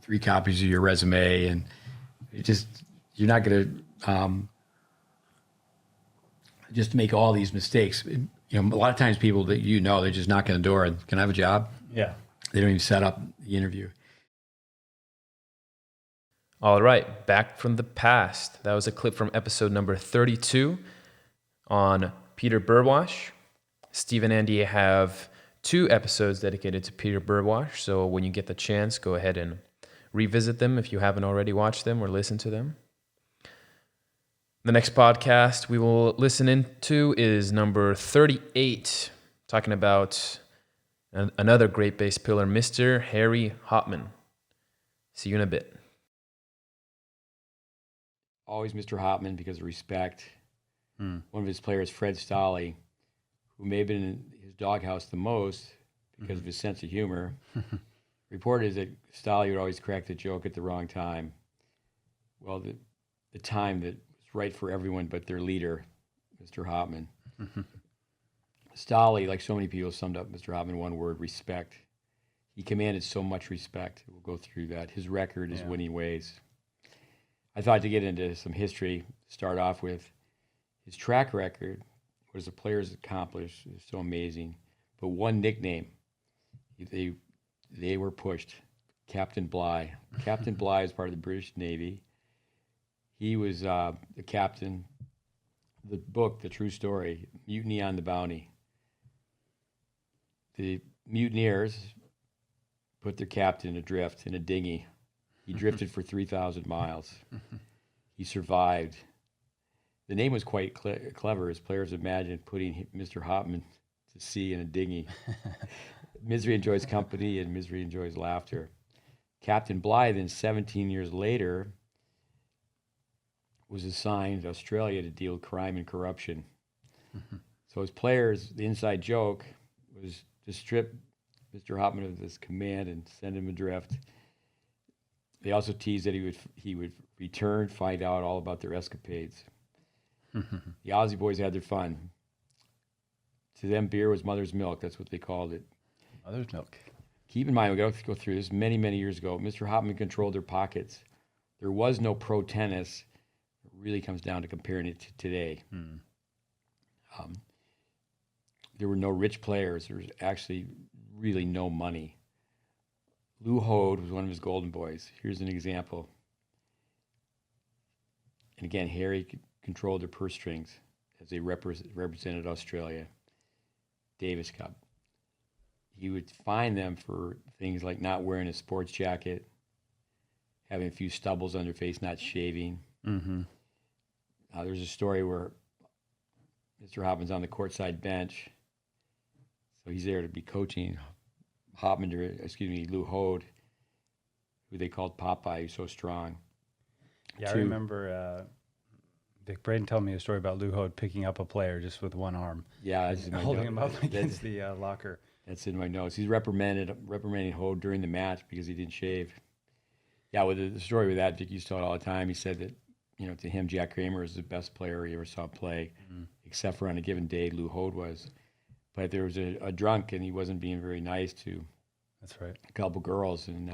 S3: 3 copies of your resume, and you're not going to just make all these mistakes. A lot of times people that they're just knocking on the door and, can I have a job?
S2: Yeah.
S3: They don't even set up the interview.
S1: All right, back from the past. That was a clip from episode number 32 on Peter Burwash. Steve and Andy have 2 episodes dedicated to Peter Burwash, so when you get the chance, go ahead and revisit them if you haven't already watched them or listened to them. The next podcast we will listen into is number 38, talking about another GreatBase pillar, Mr. Harry Hopman. See you in a bit.
S3: Always Mr. Hopman because of respect. One of his players, Fred Stolle, who may have been in his doghouse the most because of his sense of humor, reported that Stolle would always crack the joke at the wrong time. Well, the time that was right for everyone but their leader, Mr. Hopman. Stolle, like so many people, summed up Mr. Hopman in one word: respect. He commanded so much respect. We'll go through that. His record is winning ways. I thought to get into some history, start off with his track record, what his players accomplished, is so amazing. But one nickname, they were pushed, Captain Bligh. Captain Bligh is part of the British Navy. He was the captain. The book, The True Story, Mutiny on the Bounty. The mutineers put their captain adrift in a dinghy. He drifted for 3,000 miles. He survived. The name was quite clever, as players imagined putting Mr. Hopman to sea in a dinghy. Misery enjoys company, and misery enjoys laughter. Captain Bligh, then 17 years later, was assigned to Australia to deal with crime and corruption. So his players, the inside joke was to strip Mr. Hopman of this command and send him adrift. They also teased that he would return, find out all about their escapades. The Aussie boys had their fun. To them, beer was mother's milk. That's what they called it.
S2: Mother's milk.
S3: Keep in mind, we got to go through this many, many years ago. Mr. Hopman controlled their pockets. There was no pro tennis. It really comes down to comparing it to today. There were no rich players. There was actually really no money. Loehr was one of his golden boys. Here's an example. And again, Harry controlled their purse strings as they represented Australia. Davis Cup. He would fine them for things like not wearing a sports jacket, having a few stubbles on their face, not shaving. There's a story where Mr. Hopman's on the courtside bench, so he's there to be coaching Loehr, who they called Popeye. He's so strong.
S2: Yeah, I remember Vic Braden telling me a story about Loehr picking up a player just with one arm.
S3: Yeah, that's
S2: holding him up against the locker.
S3: That's in my notes. He's reprimanding Hode during the match because he didn't shave. Yeah, with the story with that, Vic used to tell it all the time. He said that, to him, Jack Kramer is the best player he ever saw play, except for on a given day, Loehr was. But there was a drunk, and he wasn't being very nice to
S2: That's right.
S3: a couple girls, and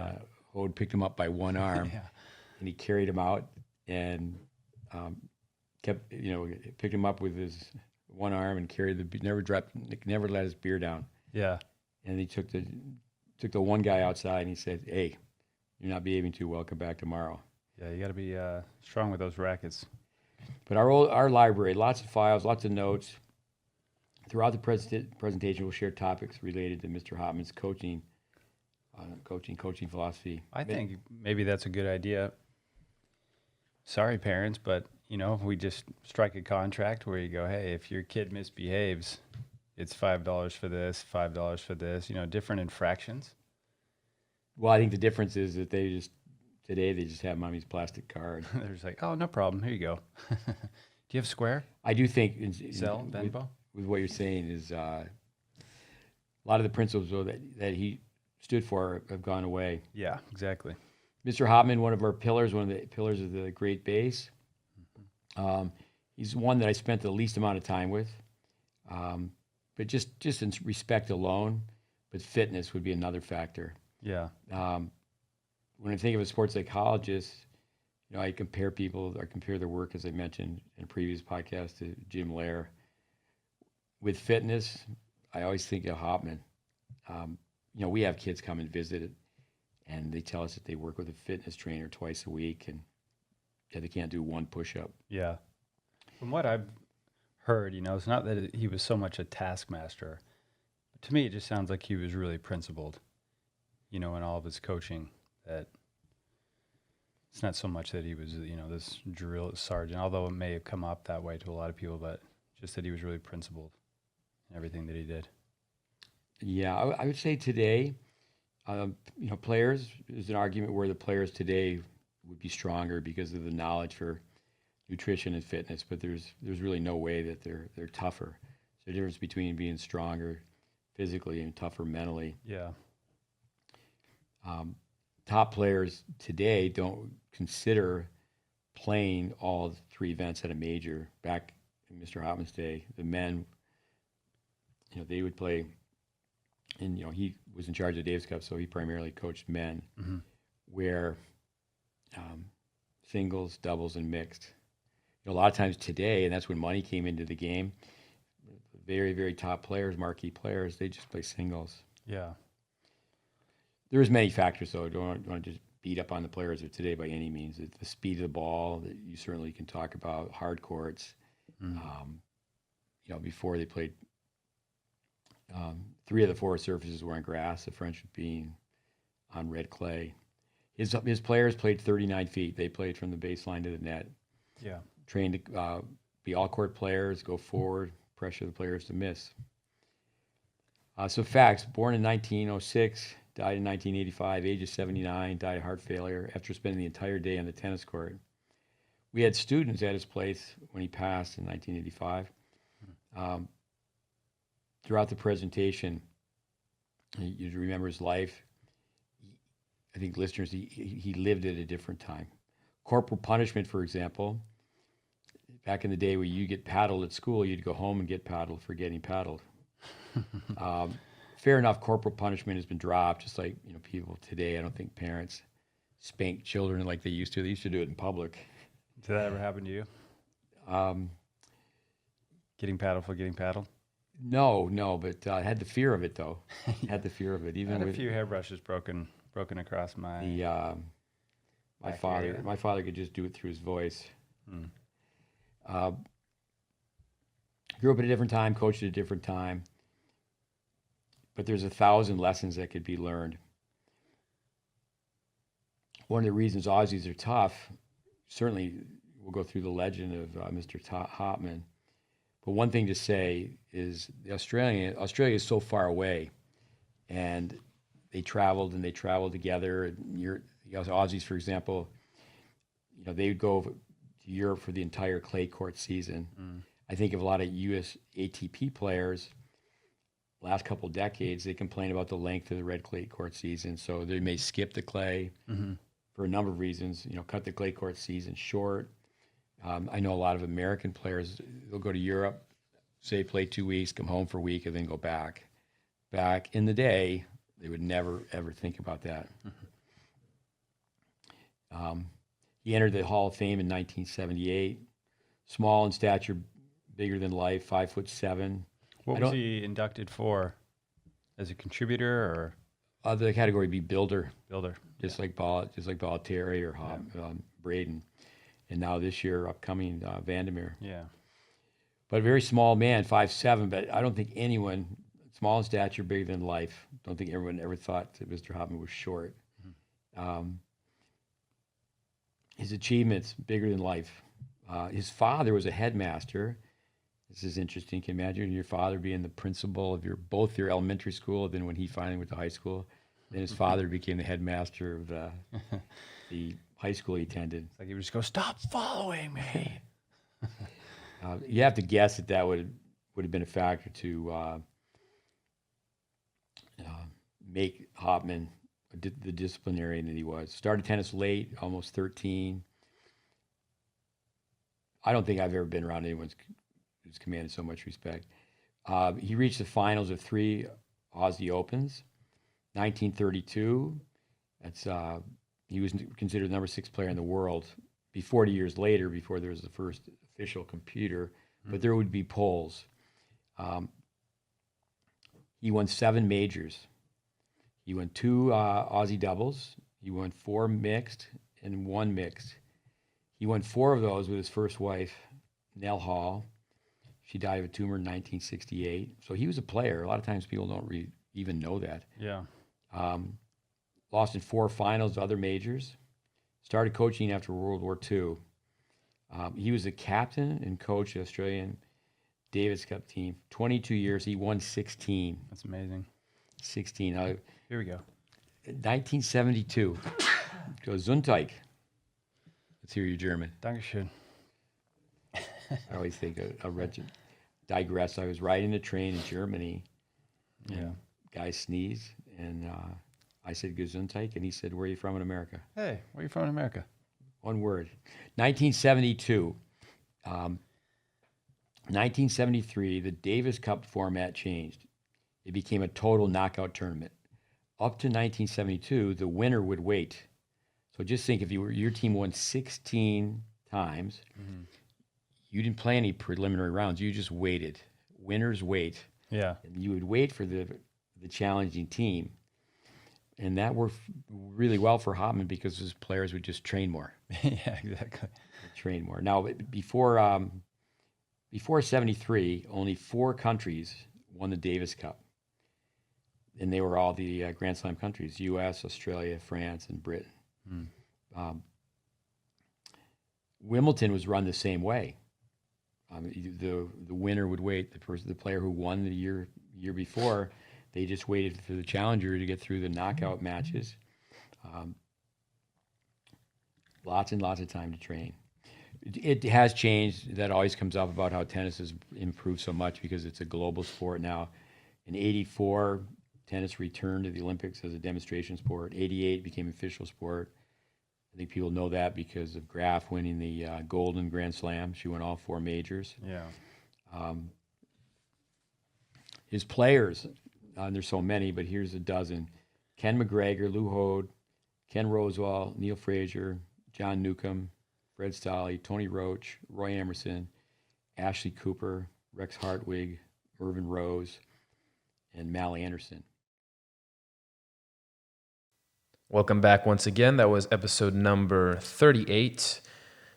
S3: Hode picked him up by one arm, and he carried him out and picked him up with his one arm and carried never let his beer down.
S2: Yeah.
S3: And he took the one guy outside, and he said, "Hey, you're not behaving too well. Come back tomorrow."
S2: Yeah, you got to be strong with those rackets.
S3: But our library, lots of files, lots of notes. Throughout the presentation, we'll share topics related to Mr. Hopman's coaching philosophy.
S2: I think maybe that's a good idea. Sorry, parents, but we just strike a contract where you go, hey, if your kid misbehaves, it's $5 for this, $5 for this. Different infractions.
S3: Well, I think the difference is that today they just have mommy's plastic card.
S2: They're just like, oh, no problem. Here you go. Do you have Square?
S3: I do think
S2: Venmo?
S3: With what you're saying is a lot of the principles that he stood for have gone away.
S2: Yeah, exactly.
S3: Mr. Hopman, one of the pillars of the GreatBase. He's one that I spent the least amount of time with. But just in respect alone, but fitness would be another factor.
S2: Yeah.
S3: When I think of a sports psychologist, I compare their work, as I mentioned in a previous podcast, to Jim Loehr. With fitness, I always think of Hopman. We have kids come and visit it, and they tell us that they work with a fitness trainer twice a week, and they can't do one push-up.
S2: Yeah. From what I've heard, it's not that he was so much a taskmaster. But to me, it just sounds like he was really principled, in all of his coaching. That it's not so much that he was, this drill sergeant, although it may have come up that way to a lot of people, but just that he was really principled in everything that he did.
S3: Yeah, I would say today, players, there's an argument where the players today would be stronger because of the knowledge for nutrition and fitness, but there's really no way that they're tougher. There's a difference between being stronger physically and tougher mentally.
S2: Yeah.
S3: Top players today don't consider playing all 3 events at a major. Back in Mr. Hopman's day, the men, they would play, and he was in charge of the Davis Cup, so he primarily coached men, where singles, doubles, and mixed. A lot of times today, and that's when money came into the game, very, very top players, marquee players, they just play singles.
S2: Yeah.
S3: There's many factors, though. I don't want to just beat up on the players of today by any means. It's the speed of the ball that you certainly can talk about, hard courts. Before they played, 3 of the 4 surfaces were on grass, the French being on red clay. His players played 39 feet. They played from the baseline to the net.
S2: Yeah.
S3: Trained to be all-court players, go forward, pressure the players to miss. So facts, born in 1906, died in 1985, age of 79, died of heart failure after spending the entire day on the tennis court. We had students at his place when he passed in 1985. Throughout the presentation, you remember his life. I think listeners, he lived at a different time. Corporal punishment, for example, back in the day where you get paddled at school, you'd go home and get paddled for getting paddled. Fair enough, corporal punishment has been dropped, just like people today. I don't think parents spank children like they used to. They used to do it in public.
S2: Did that ever happen to you? Getting paddled for getting paddled?
S3: No, but I had the fear of it, though. Had the fear of it. Even
S2: I had
S3: with
S2: a few hairbrushes broken across my
S3: my father.
S2: area.
S3: My father could just do it through his voice. Grew up at a different time, coached at a different time. But there's 1,000 lessons that could be learned. One of the reasons Aussies are tough, certainly we'll go through the legend of Mr. Hopman. But one thing to say is Australia is so far away, and they traveled together. And Aussies, for example, they would go to Europe for the entire clay court season. I think of a lot of U.S. ATP players. Last couple of decades, they complain about the length of the red clay court season, so they may skip the clay for a number of reasons. Cut the clay court season short. I know a lot of American players, they'll go to Europe, say play 2 weeks, come home for a week, and then go back. Back in the day, they would never, ever think about that. He entered the Hall of Fame in 1978. Small in stature, bigger than life, 5'7".
S2: What was he inducted for? As a contributor or?
S3: The category would be builder.
S2: Builder.
S3: Just like Baltieri or Braden. And now this year, upcoming Vandermeer.
S2: Yeah.
S3: But a very small man, 5'7", but I don't think anyone, small in stature, bigger than life, don't think everyone ever thought that Mr. Hopman was short. His achievements, bigger than life. His father was a headmaster. This is interesting. Can you imagine your father being the principal of both your elementary school, then when he finally went to high school, then his father became the headmaster of the high school he attended.
S2: It's like he would just go, "Stop following me."
S3: You have to guess that would have been a factor to make Hopman the disciplinarian that he was. Started tennis late, almost 13. I don't think I've ever been around anyone who's commanded so much respect. He reached the finals of 3
S4: Aussie Opens. 1932, he was considered the number 6 player in the world. 40 years later, before there was the first official computer, but there would be polls. He won 7 majors. He won 2 Aussie doubles. He won 4 mixed and 1 mixed. He won 4 of those with his first wife, Nell Hall. She died of a tumor in 1968. So he was a player. A lot of times people don't even know that.
S2: Yeah.
S4: Lost in 4 finals, other majors. Started coaching after World War II. He was the captain and coach of the Australian Davis Cup team. 22 years. He won 16.
S2: That's amazing.
S4: 16.
S2: Here we go.
S4: 1972. Gesundheit. Let's hear your German.
S2: Dankeschön.
S4: I always think I'll digress. I was riding a train in Germany.
S2: Yeah.
S4: Guy sneezed, and I said Gesundheit, and he said, "Where are you from in America?"
S2: Hey, where are you from in America?
S4: One word. 1972. 1973, the Davis Cup format changed. It became a total knockout tournament. Up to 1972, the winner would wait. So just think, if your team won 16 times, you didn't play any preliminary rounds. You just waited. Winners wait.
S2: Yeah.
S4: And you would wait for the challenging team. And that worked really well for Hopman because his players would just train more.
S2: Yeah, exactly.
S4: Train more. Now, before 73, only 4 countries won the Davis Cup. And they were all the Grand Slam countries: U.S., Australia, France, and Britain. Wimbledon was run the same way. The winner would wait. The player who won the year before, they just waited for the challenger to get through the knockout matches. Lots and lots of time to train. It has changed. That always comes up about how tennis has improved so much because it's a global sport now. In '84, tennis returned to the Olympics as a demonstration sport. '88 became an official sport. I think people know that because of Graf winning the Golden Grand Slam. She won all 4 majors.
S2: Yeah.
S4: His players, there's so many, but here's a dozen: Ken McGregor, Lou Hode, Ken Rosewall, Neil Frazier, John Newcomb, Fred Stolle, Tony Roach, Roy Emerson, Ashley Cooper, Rex Hartwig, Mervyn Rose, and Mal Anderson.
S1: Welcome back once again. That was episode number 38.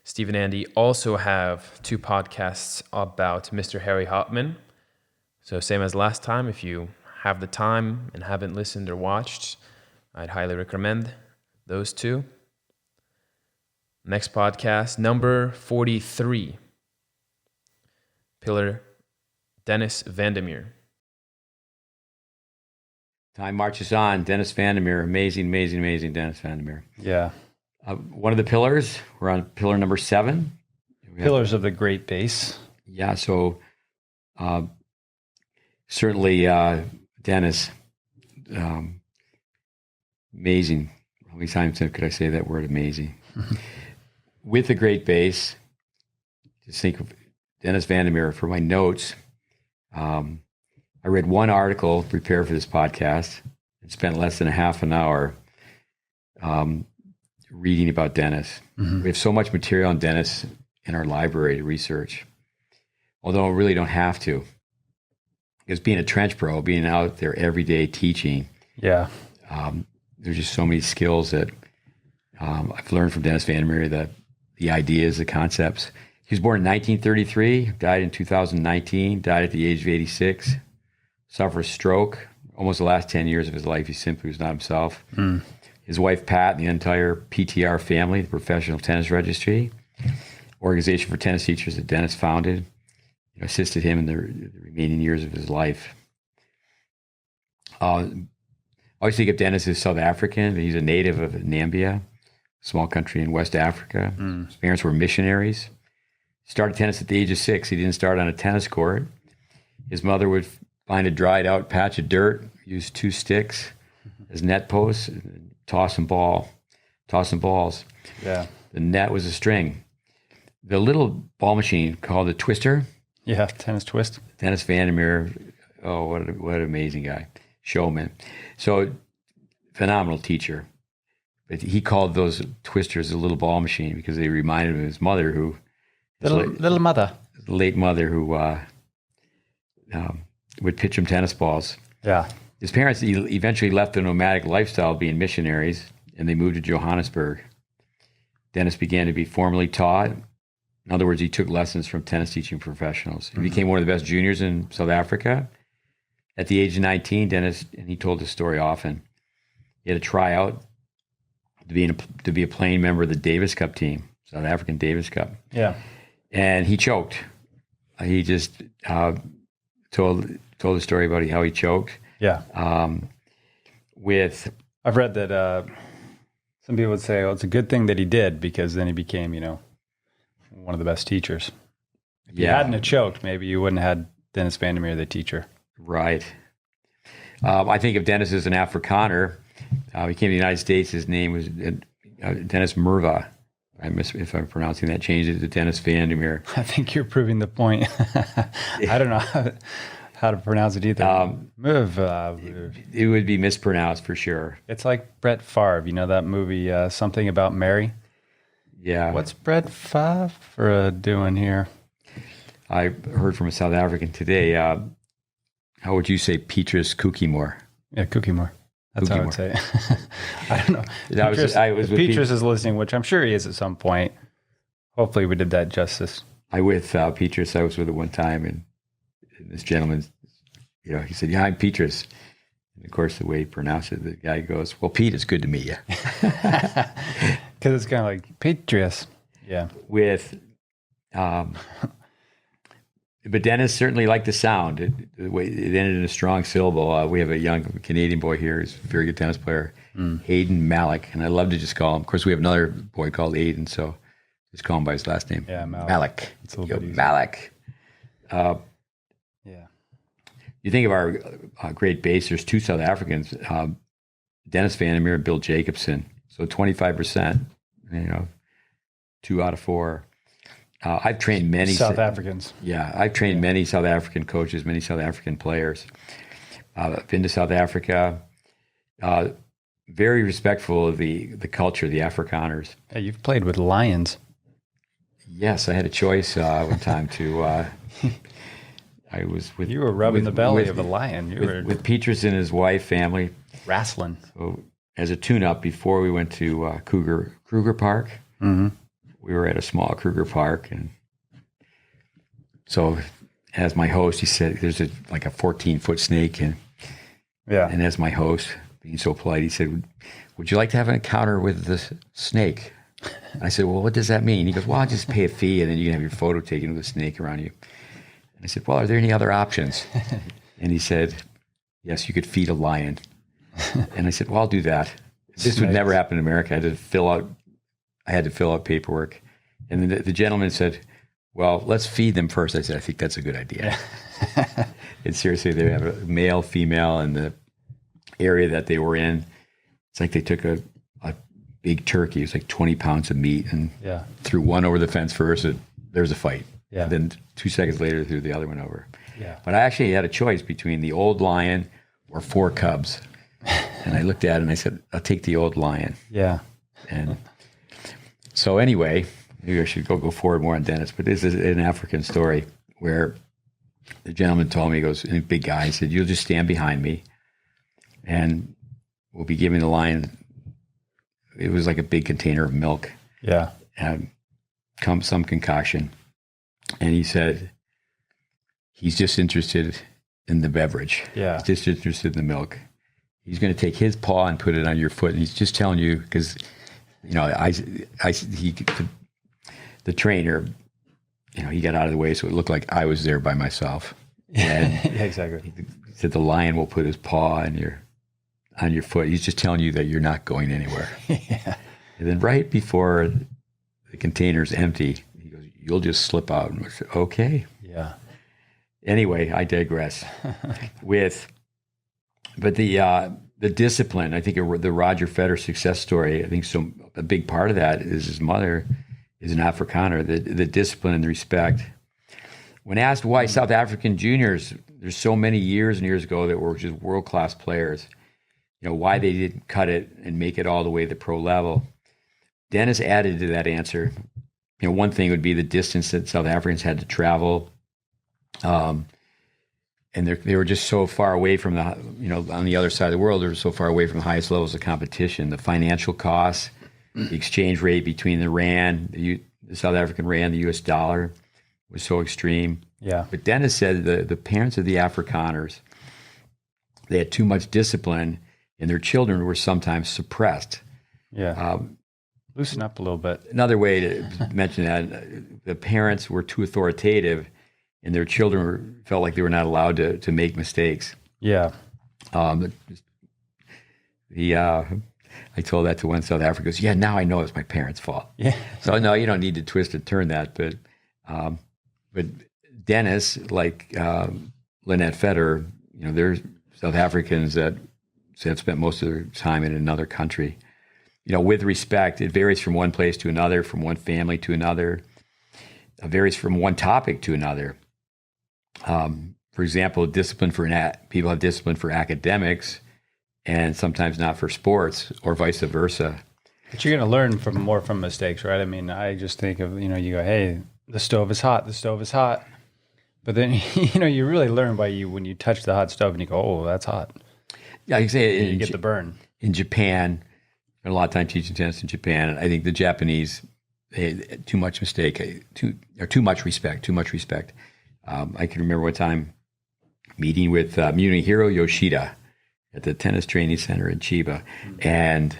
S1: Steve and Andy also have 2 podcasts about Mr. Harry Hopman. So same as last time, if you have the time and haven't listened or watched, I'd highly recommend those 2. Next podcast, number 43. Pillar Dennis Van der Meer.
S4: Time marches on. Dennis Van der Meer. Amazing, amazing, amazing Dennis Van der Meer.
S2: Yeah.
S4: One of the pillars, we're on pillar number 7.
S2: Pillars of the GreatBase.
S4: Yeah, so certainly Dennis, amazing. How many times could I say that word, amazing? With the GreatBase, just think of Dennis Van der Meer. For my notes, I read one article to prepare for this podcast and spent less than a half an hour reading about Dennis. We have so much material on Dennis in our library to research, although I really don't have to. Because being a trench pro, being out there every day teaching,
S2: Yeah.
S4: There's just so many skills that I've learned from Dennis Van der Meer, that the ideas, the concepts. He was born in 1933, died in 2019, died at the age of 86, suffered a stroke. Almost the last 10 years of his life, he simply was not himself. His wife, Pat, and the entire PTR family, the Professional Tennis Registry, organization for tennis teachers that Dennis founded, assisted him in the remaining years of his life. I always think of Dennis as South African. He's a native of Namibia, a small country in West Africa. His parents were missionaries. Started tennis at the age of 6. He didn't start on a tennis court. His mother would find a dried out patch of dirt, use 2 sticks as net posts, and toss some balls.
S2: Yeah.
S4: The net was a string. The little ball machine called a twister.
S2: Yeah. Tennis twist.
S4: Dennis Van der Meer, what an amazing guy. showman. So phenomenal teacher. But he called those twisters a little ball machine because they reminded him of his mother, who
S2: Little mother.
S4: late mother, who would pitch him tennis balls.
S2: Yeah.
S4: His parents eventually left the nomadic lifestyle, being missionaries, and they moved to Johannesburg. Dennis began to be formally taught. In other words, he took lessons from tennis teaching professionals. He became one of the best juniors in South Africa. At the age of 19, Dennis, and he told this story often, he had a tryout to be a playing member of the Davis Cup team, South African Davis Cup.
S2: Yeah.
S4: And he choked. He just told the story about how he choked.
S2: Yeah. I've read that some people would say, oh, it's a good thing that he did, because then he became, one of the best teachers. If he hadn't have choked, maybe you wouldn't have had Dennis Van Meer, the teacher.
S4: Right. I think of Dennis as an Afrikaner. He came to the United States. His name was Dennis Merva. If I'm pronouncing that, changed it to Dennis Van Meer.
S2: I think you're proving the point. I don't know how to pronounce it either.
S4: It would be mispronounced for sure.
S2: It's like Brett Favre. You know that movie, Something About Mary?
S4: Yeah.
S2: What's Brett Favre doing here?
S4: I heard from a South African today. How would you say Petrus Kookiemore?
S2: Yeah, Kookiemore. That's how I would say it. I don't know. Petrus is listening, which I'm sure he is at some point. Hopefully we did that justice.
S4: I with Petrus, I was with at one time, and this gentleman, he said, "Yeah, I'm Petrus." And of course, the way he pronounced it, the guy goes, "Well, Pete, it's good to meet you."
S2: Because it's kind of like Petrus. Yeah.
S4: But Dennis certainly liked the sound. It ended in a strong syllable. We have a young Canadian boy here who's a very good tennis player, Hayden Malik, and I love to just call him. Of course, we have another boy called Aiden, so just call him by his last name.
S2: Yeah,
S4: Malik.
S2: It's a little bit easier.
S4: Malik.
S2: Yeah.
S4: You think of our great base, there's two South Africans, Dennis Van Meer and Bill Jacobson. So 25%, 2 out of 4. I've trained many
S2: South Africans.
S4: Yeah, I've trained many South African coaches, many South African players. I've been to South Africa. Very respectful of the culture, the Afrikaners.
S2: Hey, you've played with lions.
S4: Yes, I had a choice one time to. I was with.
S2: You were rubbing the belly of a lion. You were
S4: with Petrus and his wife, family.
S2: Wrestling.
S4: So as a tune-up before we went to Kruger Park.
S2: Mm-hmm.
S4: We were at a small Kruger Park, and so as my host, he said, "There's a 14-foot snake," and as my host, being so polite, he said, "Would you like to have an encounter with the snake?" I said, "Well, what does that mean?" He goes, "Well, I'll just pay a fee, and then you can have your photo taken with a snake around you." And I said, "Well, are there any other options?" And he said, "Yes, you could feed a lion." And I said, "Well, I'll do that." This would never happen in America. I had to fill out paperwork. And then the gentleman said, "Well, let's feed them first." I said, "I think that's a good idea." And seriously, they have a male, female, in the area that they were in. It's like they took a big turkey. It was like 20 pounds of meat and threw one over the fence first. And there's a fight.
S2: Yeah.
S4: And then 2 seconds later, threw the other one over.
S2: Yeah.
S4: But I actually had a choice between the old lion or 4 cubs. And I looked at it and I said, "I'll take the old lion."
S2: Yeah.
S4: And so anyway, maybe I should go forward more on Dennis, but this is an African story where the gentleman told me, he goes, and a big guy, he said, "You'll just stand behind me and we'll be giving the lion," it was like a big container of milk.
S2: Yeah.
S4: And some concoction. And he said, he's just interested in the beverage.
S2: Yeah.
S4: He's just interested in the milk. He's going to take his paw and put it on your foot. And he's just telling you, because the trainer, he got out of the way, so it looked like I was there by myself. And
S2: yeah, exactly.
S4: He said the lion will put his paw on your foot. He's just telling you that you're not going anywhere.
S2: Yeah.
S4: And then right before the container's empty, he goes, "You'll just slip out." And I said, "Okay."
S2: Yeah.
S4: Anyway, I digress. But the discipline, I think the Roger Federer success story, I think a big part of that is his mother is an Afrikaner, the discipline and the respect. When asked why South African juniors, there's so many years and years ago that were just world-class players. Why they didn't cut it and make it all the way to the pro level. Dennis added to that answer. One thing would be the distance that South Africans had to travel. And they were just so far away from on the other side of the world, they were so far away from the highest levels of competition. The financial costs, the exchange rate between the rand, the South African rand, the U.S. dollar was so extreme.
S2: Yeah.
S4: But Dennis said the parents of the Afrikaners, they had too much discipline, and their children were sometimes suppressed.
S2: Yeah. Loosen up a little bit.
S4: Another way to mention that, the parents were too authoritative, and their children felt like they were not allowed to make mistakes.
S2: Yeah.
S4: I told that to one South African. Goes, yeah, now I know it's my parents' fault.
S2: Yeah.
S4: So no, you don't need to twist and turn that. But Dennis, like Lynette Federer, they're South Africans that have spent most of their time in another country. With respect, it varies from one place to another, from one family to another. It varies from one topic to another. For example, people have discipline for academics, and sometimes not for sports, or vice versa.
S2: But you're going to learn more from mistakes, right? I mean, I just think of, you go, hey, the stove is hot. But then, you really learn when you touch the hot stove and you go, oh, that's hot.
S4: Yeah, you say
S2: you get the burn.
S4: In Japan, I spent a lot of time teaching tennis in Japan, and I think the Japanese, they had too much respect. I can remember one time meeting with Munehiro Yoshida at the tennis training center in Chiba. And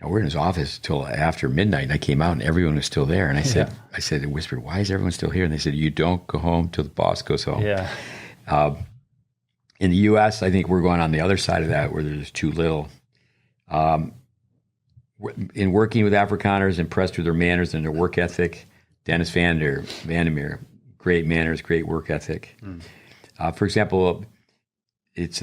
S4: we're in his office till after midnight. And I came out and everyone was still there. And I said, I whispered, why is everyone still here? And they said, you don't go home till the boss goes home.
S2: Yeah.
S4: In the U.S., I think we're going on the other side of that, where there's too little. In working with Afrikaners, impressed with their manners and their work ethic. Dennis van der Meer, great manners, great work ethic. For example, it's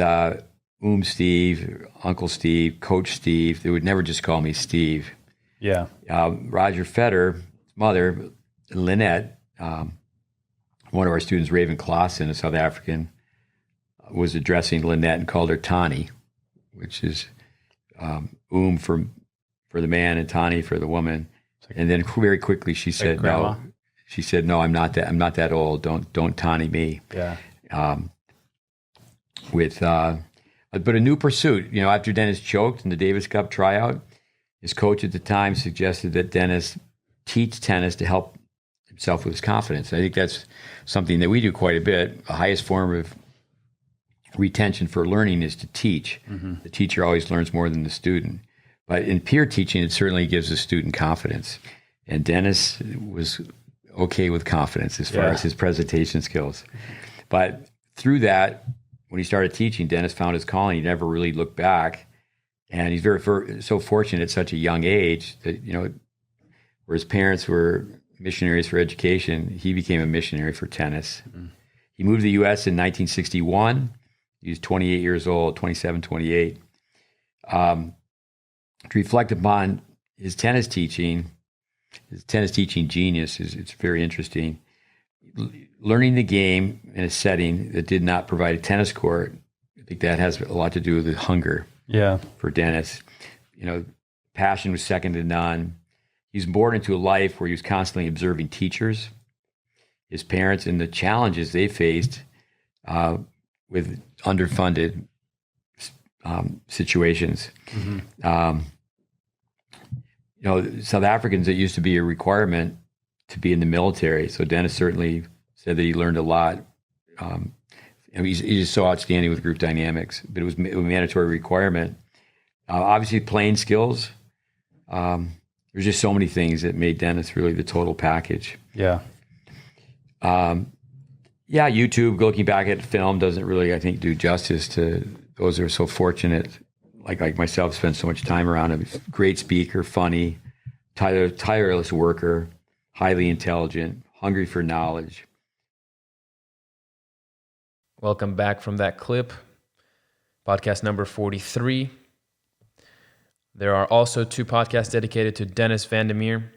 S4: Steve, Uncle Steve, Coach Steve. They would never just call me Steve.
S2: Yeah.
S4: Roger Federer's mother, Lynette, one of our students, Raven Clausen, a South African, was addressing Lynette and called her Tani, which is for the man and Tani for the woman. And then very quickly she said,
S2: grandma.
S4: No, I'm not that old. Don't Tani me.
S2: Yeah.
S4: But a new pursuit, after Dennis choked in the Davis Cup tryout, his coach at the time suggested that Dennis teach tennis to help himself with his confidence. I think that's something that we do quite a bit. The highest form of retention for learning is to teach. Mm-hmm. The teacher always learns more than the student. But in peer teaching, it certainly gives the student confidence. And Dennis was okay with confidence as far as his presentation skills. But through that, when he started teaching, Dennis found his calling. He never really looked back. And he's so fortunate at such a young age that, where his parents were missionaries for education, he became a missionary for tennis. Mm-hmm. He moved to the U.S. in 1961. He was 28 years old, 27, 28. To reflect upon his tennis teaching genius, it's very interesting. Learning the game in a setting that did not provide a tennis court, I think that has a lot to do with the hunger for Dennis. Passion was second to none. He was born into a life where he was constantly observing teachers, his parents, and the challenges they faced with underfunded situations. Mm-hmm. South Africans, it used to be a requirement to be in the military. So Dennis certainly said that he learned a lot. He's just so outstanding with group dynamics, but it was a mandatory requirement. Obviously, playing skills. There's just so many things that made Dennis really the total package.
S2: Yeah.
S4: YouTube, looking back at film, doesn't really, I think, do justice to those who are so fortunate, like myself, spend so much time around him. Great speaker, funny, tireless worker, highly intelligent, hungry for knowledge.
S1: Welcome back from that clip. Podcast number 43. There are also 2 podcasts dedicated to Dennis van der Meer.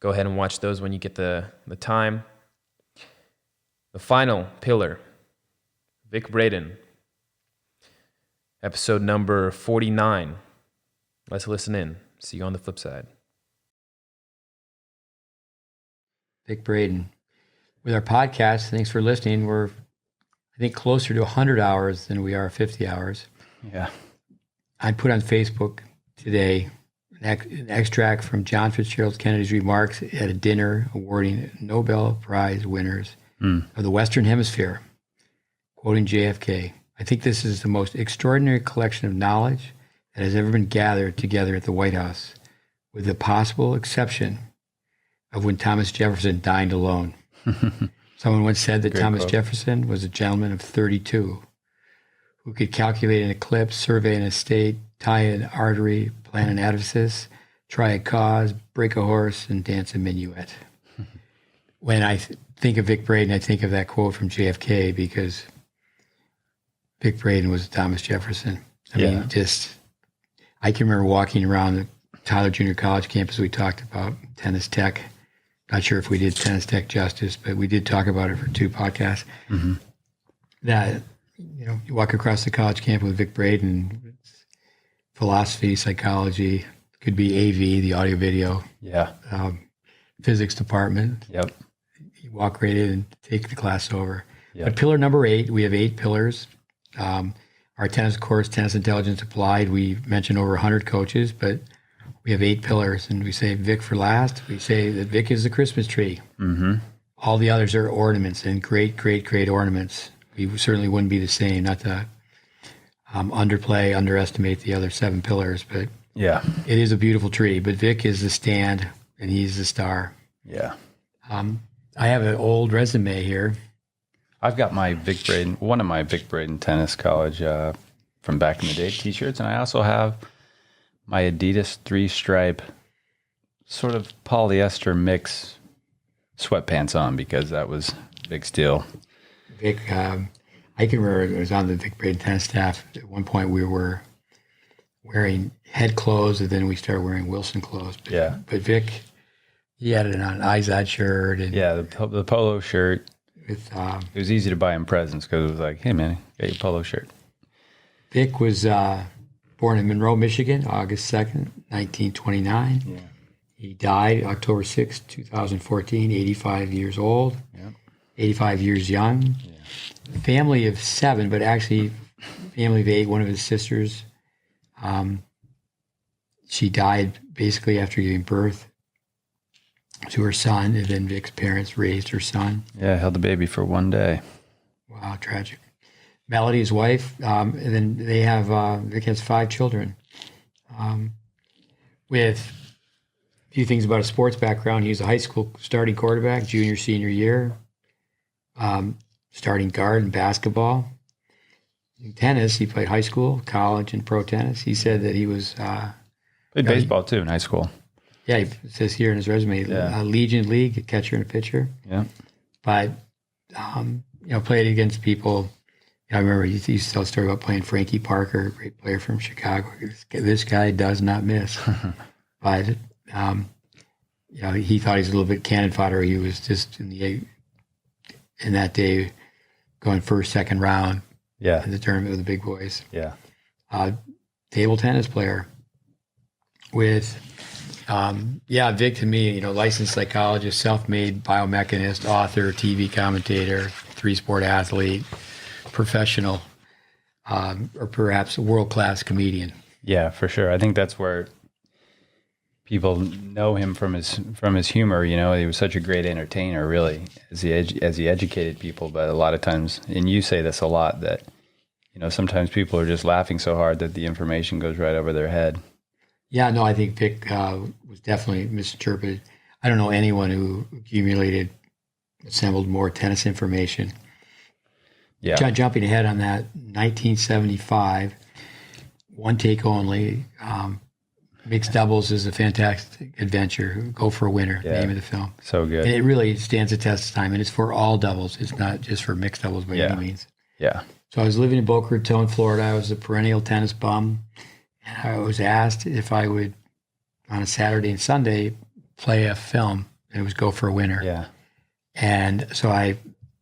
S1: Go ahead and watch those when you get the time. The final pillar, Vic Braden. Episode number 49. Let's listen in. See you on the flip side.
S3: Vic Braden. With our podcast, thanks for listening. We're, I think, closer to 100 hours than we are 50 hours.
S2: Yeah.
S3: I put on Facebook today an extract from John Fitzgerald Kennedy's remarks at a dinner awarding Nobel Prize winners of the Western Hemisphere, quoting JFK. I think this is the most extraordinary collection of knowledge that has ever been gathered together at the White House, with the possible exception of when Thomas Jefferson dined alone. Someone once said that
S2: Great
S3: Thomas
S2: quote.
S3: Jefferson was a gentleman of 32 who could calculate an eclipse, survey an estate, tie an artery, plan an edifice, try a cause, break a horse, and dance a minuet. When I think of Vic Braden, I think of that quote from JFK, because Vic Braden was Thomas Jefferson. I mean, I can remember walking around the Tyler Junior College campus we talked about, Tennis Tech. Not sure if we did Tennis Tech justice, but we did talk about it for 2 podcasts. That, you walk across the college campus with Vic Braden, it's philosophy, psychology, could be AV, the audio video, physics department.
S2: Yep.
S3: You walk right in and take the class over.
S2: Yep.
S3: But pillar number 8, we have 8 pillars. Our tennis course, Tennis Intelligence Applied, we mentioned over 100 coaches, but we have 8 pillars, and we say Vic for last. We say that Vic is the Christmas tree. All the others are ornaments, and great, great, great ornaments. We certainly wouldn't be the same, not to underestimate the other 7 pillars, but it is a beautiful tree. But Vic is the stand, and he's the star.
S2: Yeah.
S3: I have an old resume here.
S2: I've got my Vic Braden, one of my Vic Braden Tennis College from back in the day t-shirts, and I also have my Adidas 3-stripe sort of polyester mix sweatpants on, because that was Vic's deal.
S3: Vic, I can remember I was on the Vic Braden tennis staff. At one point we were wearing head clothes, and then we started wearing Wilson clothes. But Vic, he had an Izod shirt. And
S2: the polo shirt.
S3: With,
S2: it was easy to buy him presents, because it was like, hey, man, get your polo shirt.
S3: Vic was born in Monroe, Michigan, August 2nd, 1929. Yeah. He died October 6th, 2014, 85 years old, 85 years young. Yeah. Family of 7, but actually family of 8. One of his sisters, she died basically after giving birth to her son, and then Vic's parents raised her son.
S2: Yeah, held the baby for 1 day.
S3: Wow, tragic. Melody, his wife, and then they have, Vic has 5 children. With a few things about a sports background, he was a high school starting quarterback, junior, senior year, starting guard in basketball. In tennis, he played high school, college, and pro tennis. He said that he was...
S2: played baseball, too, in high school.
S3: Yeah, it says here in his resume, Legion League, a catcher and a pitcher. Yeah. But, played against people. I remember he used to tell a story about playing Frankie Parker, a great player from Chicago. This guy does not miss. But, he thought he was a little bit cannon fodder. He was just in that day going first, second round in the tournament with the big boys. Yeah. Table tennis player with... Vic, to me, licensed psychologist, self-made biomechanist, author, TV commentator, 3-sport athlete, professional, or perhaps a world-class comedian. Yeah,
S2: for sure. I think that's where people know him from his humor. He was such a great entertainer, really, as he educated people. But a lot of times, and you say this a lot, that sometimes people are just laughing so hard that the information goes right over their head.
S3: Yeah, no, I think Vic was definitely misinterpreted. I don't know anyone who assembled more tennis information. Yeah. Jumping ahead on that, 1975, one take only. Mixed doubles is a fantastic adventure. Go for a winner, name of the film.
S2: So good.
S3: And it really stands the test of time, and it's for all doubles. It's not just for mixed doubles by any means. Yeah. So I was living in Boca Raton, Florida. I was a perennial tennis bum. And I was asked if I would, on a Saturday and Sunday, play a film, and it was Go for a Winner. Yeah. And so I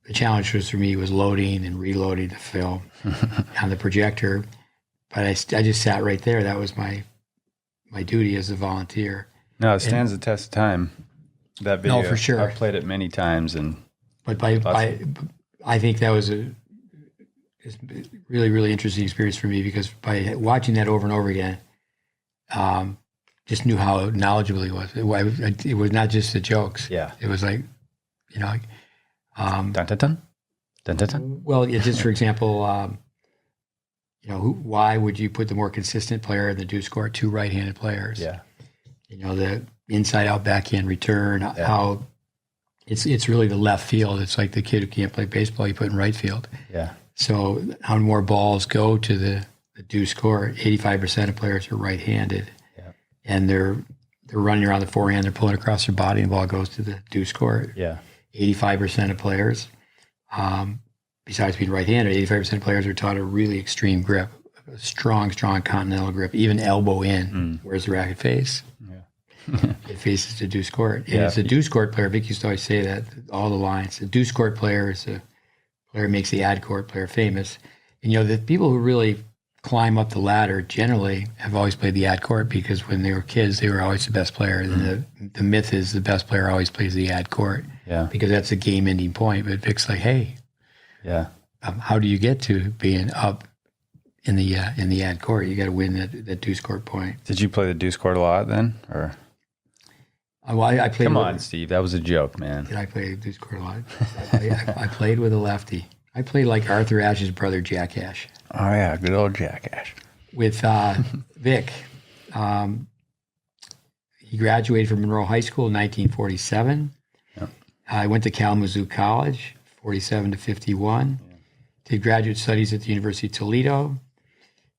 S3: the challenge for me was loading and reloading the film on the projector. But I just sat right there. That was my duty as a volunteer.
S2: No, it stands the test of time. That video.
S3: No, for sure.
S2: I've played it many times,
S3: but I think that was it's a really, really interesting experience for me, because by watching that over and over again, just knew how knowledgeable he was. It was not just the jokes.
S2: Yeah.
S3: It was like,
S2: dun dun dun, dun dun dun.
S3: well, just for example, why would you put the more consistent player in the deuce court, two right-handed players?
S2: Yeah.
S3: The inside out backhand return, how it's really the left field. It's like the kid who can't play baseball, you put in right field.
S2: Yeah.
S3: So how more balls go to the deuce court? 85% of players are right-handed, and they're running around the forehand. They're pulling across their body, and the ball goes to the deuce court.
S2: Yeah.
S3: 85% of players, besides being right-handed, 85% of players are taught a really extreme grip, a strong continental grip, even elbow in. Where's the racket face? It faces the deuce court. And it's a deuce court player. Vic used to always say that, all the lines. A deuce court player is a player who makes the ad court player famous. And, the people who really climb up the ladder generally have always played the ad court, because when they were kids, they were always the best player. And the myth is the best player always plays the ad court, because that's a game-ending point. But Vic's like, hey, how do you get to being up in the ad court? You got to win that deuce court point.
S2: Did you play the deuce court a lot then, or?
S3: Well, I played.
S2: Come on, Steve. That was a joke, man.
S3: Did I play deuce court a lot? I played with a lefty. I played like Arthur Ashe's brother, Jack Ashe.
S2: Oh, yeah. Good old Jack Ashe.
S3: With Vic. He graduated from Monroe High School in 1947. Yep. I went to Kalamazoo College, 47 to 51. Yeah. Did graduate studies at the University of Toledo.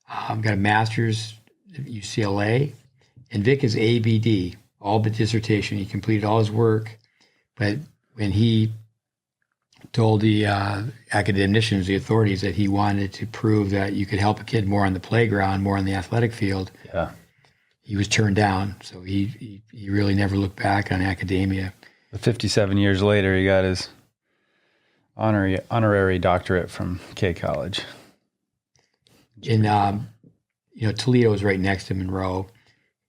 S3: Got a master's at UCLA. And Vic is ABD, all but dissertation. He completed all his work. But when he told the academicians, the authorities, that he wanted to prove that you could help a kid more on the playground, more on the athletic field, he was turned down. So he really never looked back on academia. 57
S2: years later, he got his honorary doctorate from K College.
S3: And Toledo was right next to Monroe.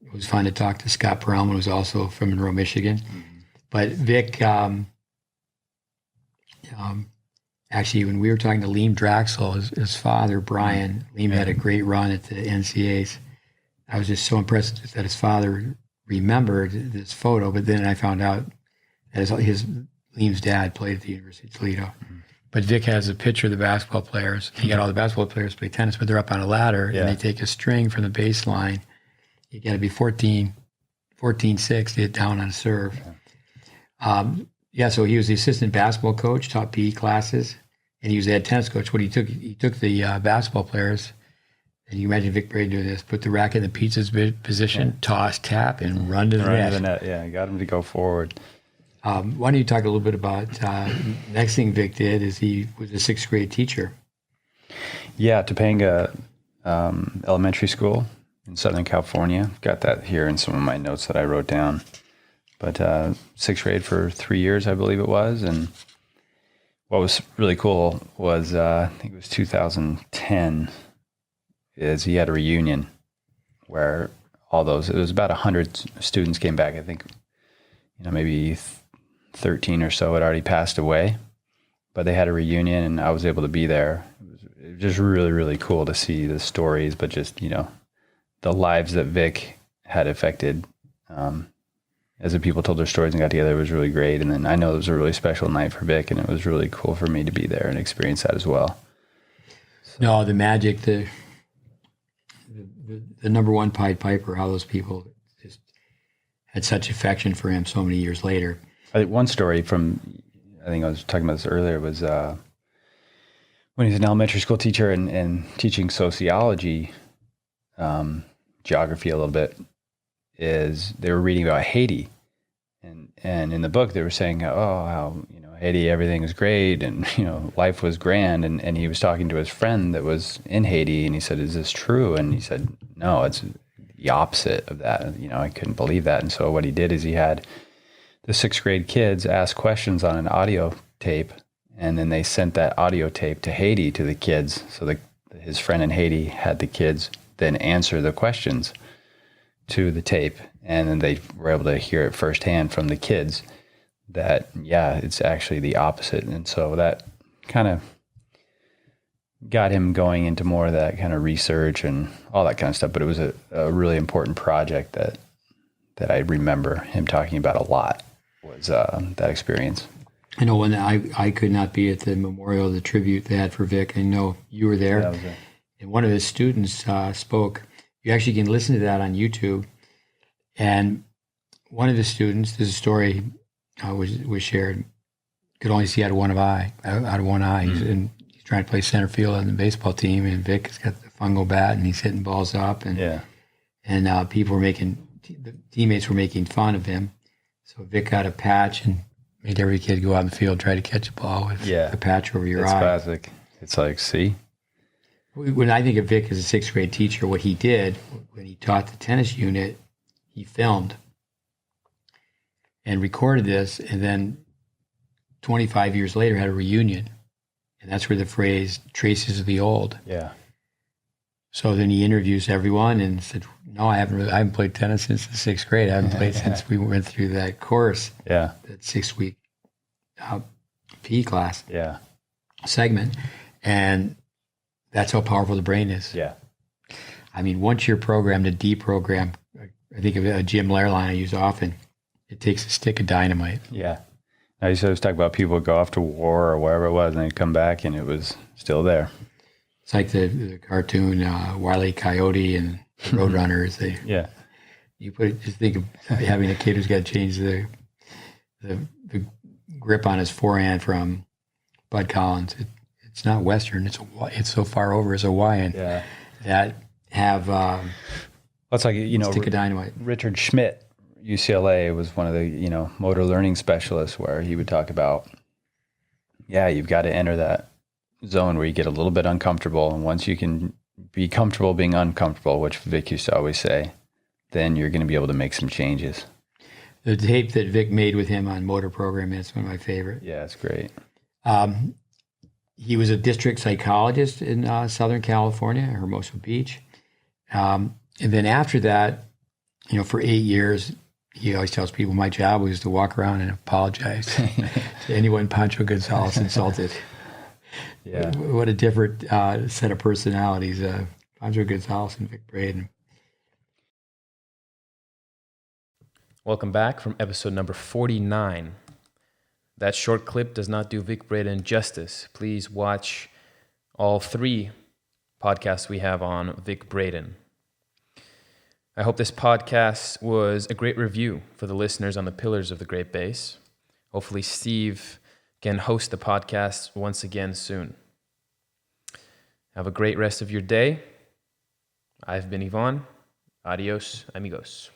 S3: It was fun to talk to Scott Perelman, who was also from Monroe, Michigan. Mm-hmm. But Vic, actually, when we were talking to Liam Draxel, his father, Brian, Liam had a great run at the NCAAs. I was just so impressed that his father remembered this photo, but then I found out that Liam's dad played at the University of Toledo. Mm-hmm. But Vic has a picture of the basketball players. He got all the basketball players play tennis, but they're up on a ladder, and they take a string from the baseline. You got to be 14-6 to hit down on a serve. So he was the assistant basketball coach, taught PE classes, and he was the head tennis coach. What he took the basketball players, and you imagine Vic Braden doing this, put the racket in the pizza's position, toss, tap, and run to the net.
S2: Yeah, got him to go forward.
S3: Why don't you talk a little bit about next thing Vic did is he was a sixth grade teacher.
S2: Yeah, Topanga Elementary School in Southern California. Got that here in some of my notes that I wrote down. But sixth grade for 3 years, I believe it was. And what was really cool was, I think it was 2010, is he had a reunion where it was about 100 students came back. I think, maybe 13 or so had already passed away. But they had a reunion, and I was able to be there. It was just really, really cool to see the stories, but just, the lives that Vic had affected. As the people told their stories and got together, it was really great. And then I know it was a really special night for Vic, and it was really cool for me to be there and experience that as well.
S3: So. No, the magic, the number one Pied Piper, how those people just had such affection for him so many years later.
S2: I think one story I think I was talking about this earlier, was when he was an elementary school teacher and teaching sociology, geography a little bit, is they were reading about Haiti, and in the book they were saying, how Haiti, everything was great, and life was grand, and he was talking to his friend that was in Haiti, and he said, "Is this true?" And he said, "No, it's the opposite of that." I couldn't believe that, and so what he did is he had the sixth grade kids ask questions on an audio tape, And then they sent that audio tape to Haiti to the kids. So his friend in Haiti had the kids then answer the questions to the tape. And then they were able to hear it firsthand from the kids that, yeah, it's actually the opposite. And so that kind of got him going into more of that kind of research and all that kind of stuff. But it was a really important project that I remember him talking about a lot, was that experience.
S3: I know when I could not be at the memorial, the tribute they had for Vic. I know you were there.
S2: Yeah,
S3: and one of his students spoke. You actually can listen to that on YouTube. And one of the students, this is a story was shared, could only see out of one eye.
S2: Mm-hmm.
S3: He's trying to play center field on the baseball team, and Vic has got the fungo bat, and he's hitting balls up. And the teammates were making fun of him. So Vic got a patch and made every kid go out in the field, try to catch a ball with a patch over your eye.
S2: It's classic. It's like, see?
S3: When I think of Vic as a sixth grade teacher, what he did when he taught the tennis unit, he filmed and recorded this, and then 25 years later had a reunion. And that's where the phrase traces of the old.
S2: Yeah.
S3: So then he interviews everyone and said, no, I haven't played tennis since the sixth grade. I haven't played since we went through that course.
S2: Yeah.
S3: That 6-week PE class segment. And that's how powerful the brain is.
S2: Yeah.
S3: I mean, once you're programmed to deprogram, I think of a Jim Loehr line I use often, it takes a stick of dynamite.
S2: Yeah. I used to always talk about people go off to war or wherever it was, and they'd come back and it was still there.
S3: It's like the cartoon Wile E. Coyote and Roadrunners. Just think of having a kid who's got to change the grip on his forehand from Bud Collins. It's not Western. It's so far over as Hawaiian that have
S2: it's like,
S3: stick of dynamite.
S2: Richard Schmidt, UCLA, was one of the motor learning specialists, where he would talk about, you've got to enter that zone where you get a little bit uncomfortable, and once you can be comfortable being uncomfortable, which Vic used to always say, then you're going to be able to make some changes.
S3: The tape that Vic made with him on motor programming is one of my favorite.
S2: Yeah, it's great.
S3: He was a district psychologist in Southern California, Hermosa Beach. And then after that, for 8 years, he always tells people my job was to walk around and apologize to anyone Pancho Gonzalez insulted.
S2: Yeah.
S3: What a different set of personalities, Pancho Gonzalez and Vic Braden.
S1: Welcome back from episode number 49. That short clip does not do Vic Braden justice. Please watch all 3 podcasts we have on Vic Braden. I hope this podcast was a great review for the listeners on the pillars of the GreatBase. Hopefully Steve can host the podcast once again soon. Have a great rest of your day. I've been Ivan. Adios, amigos.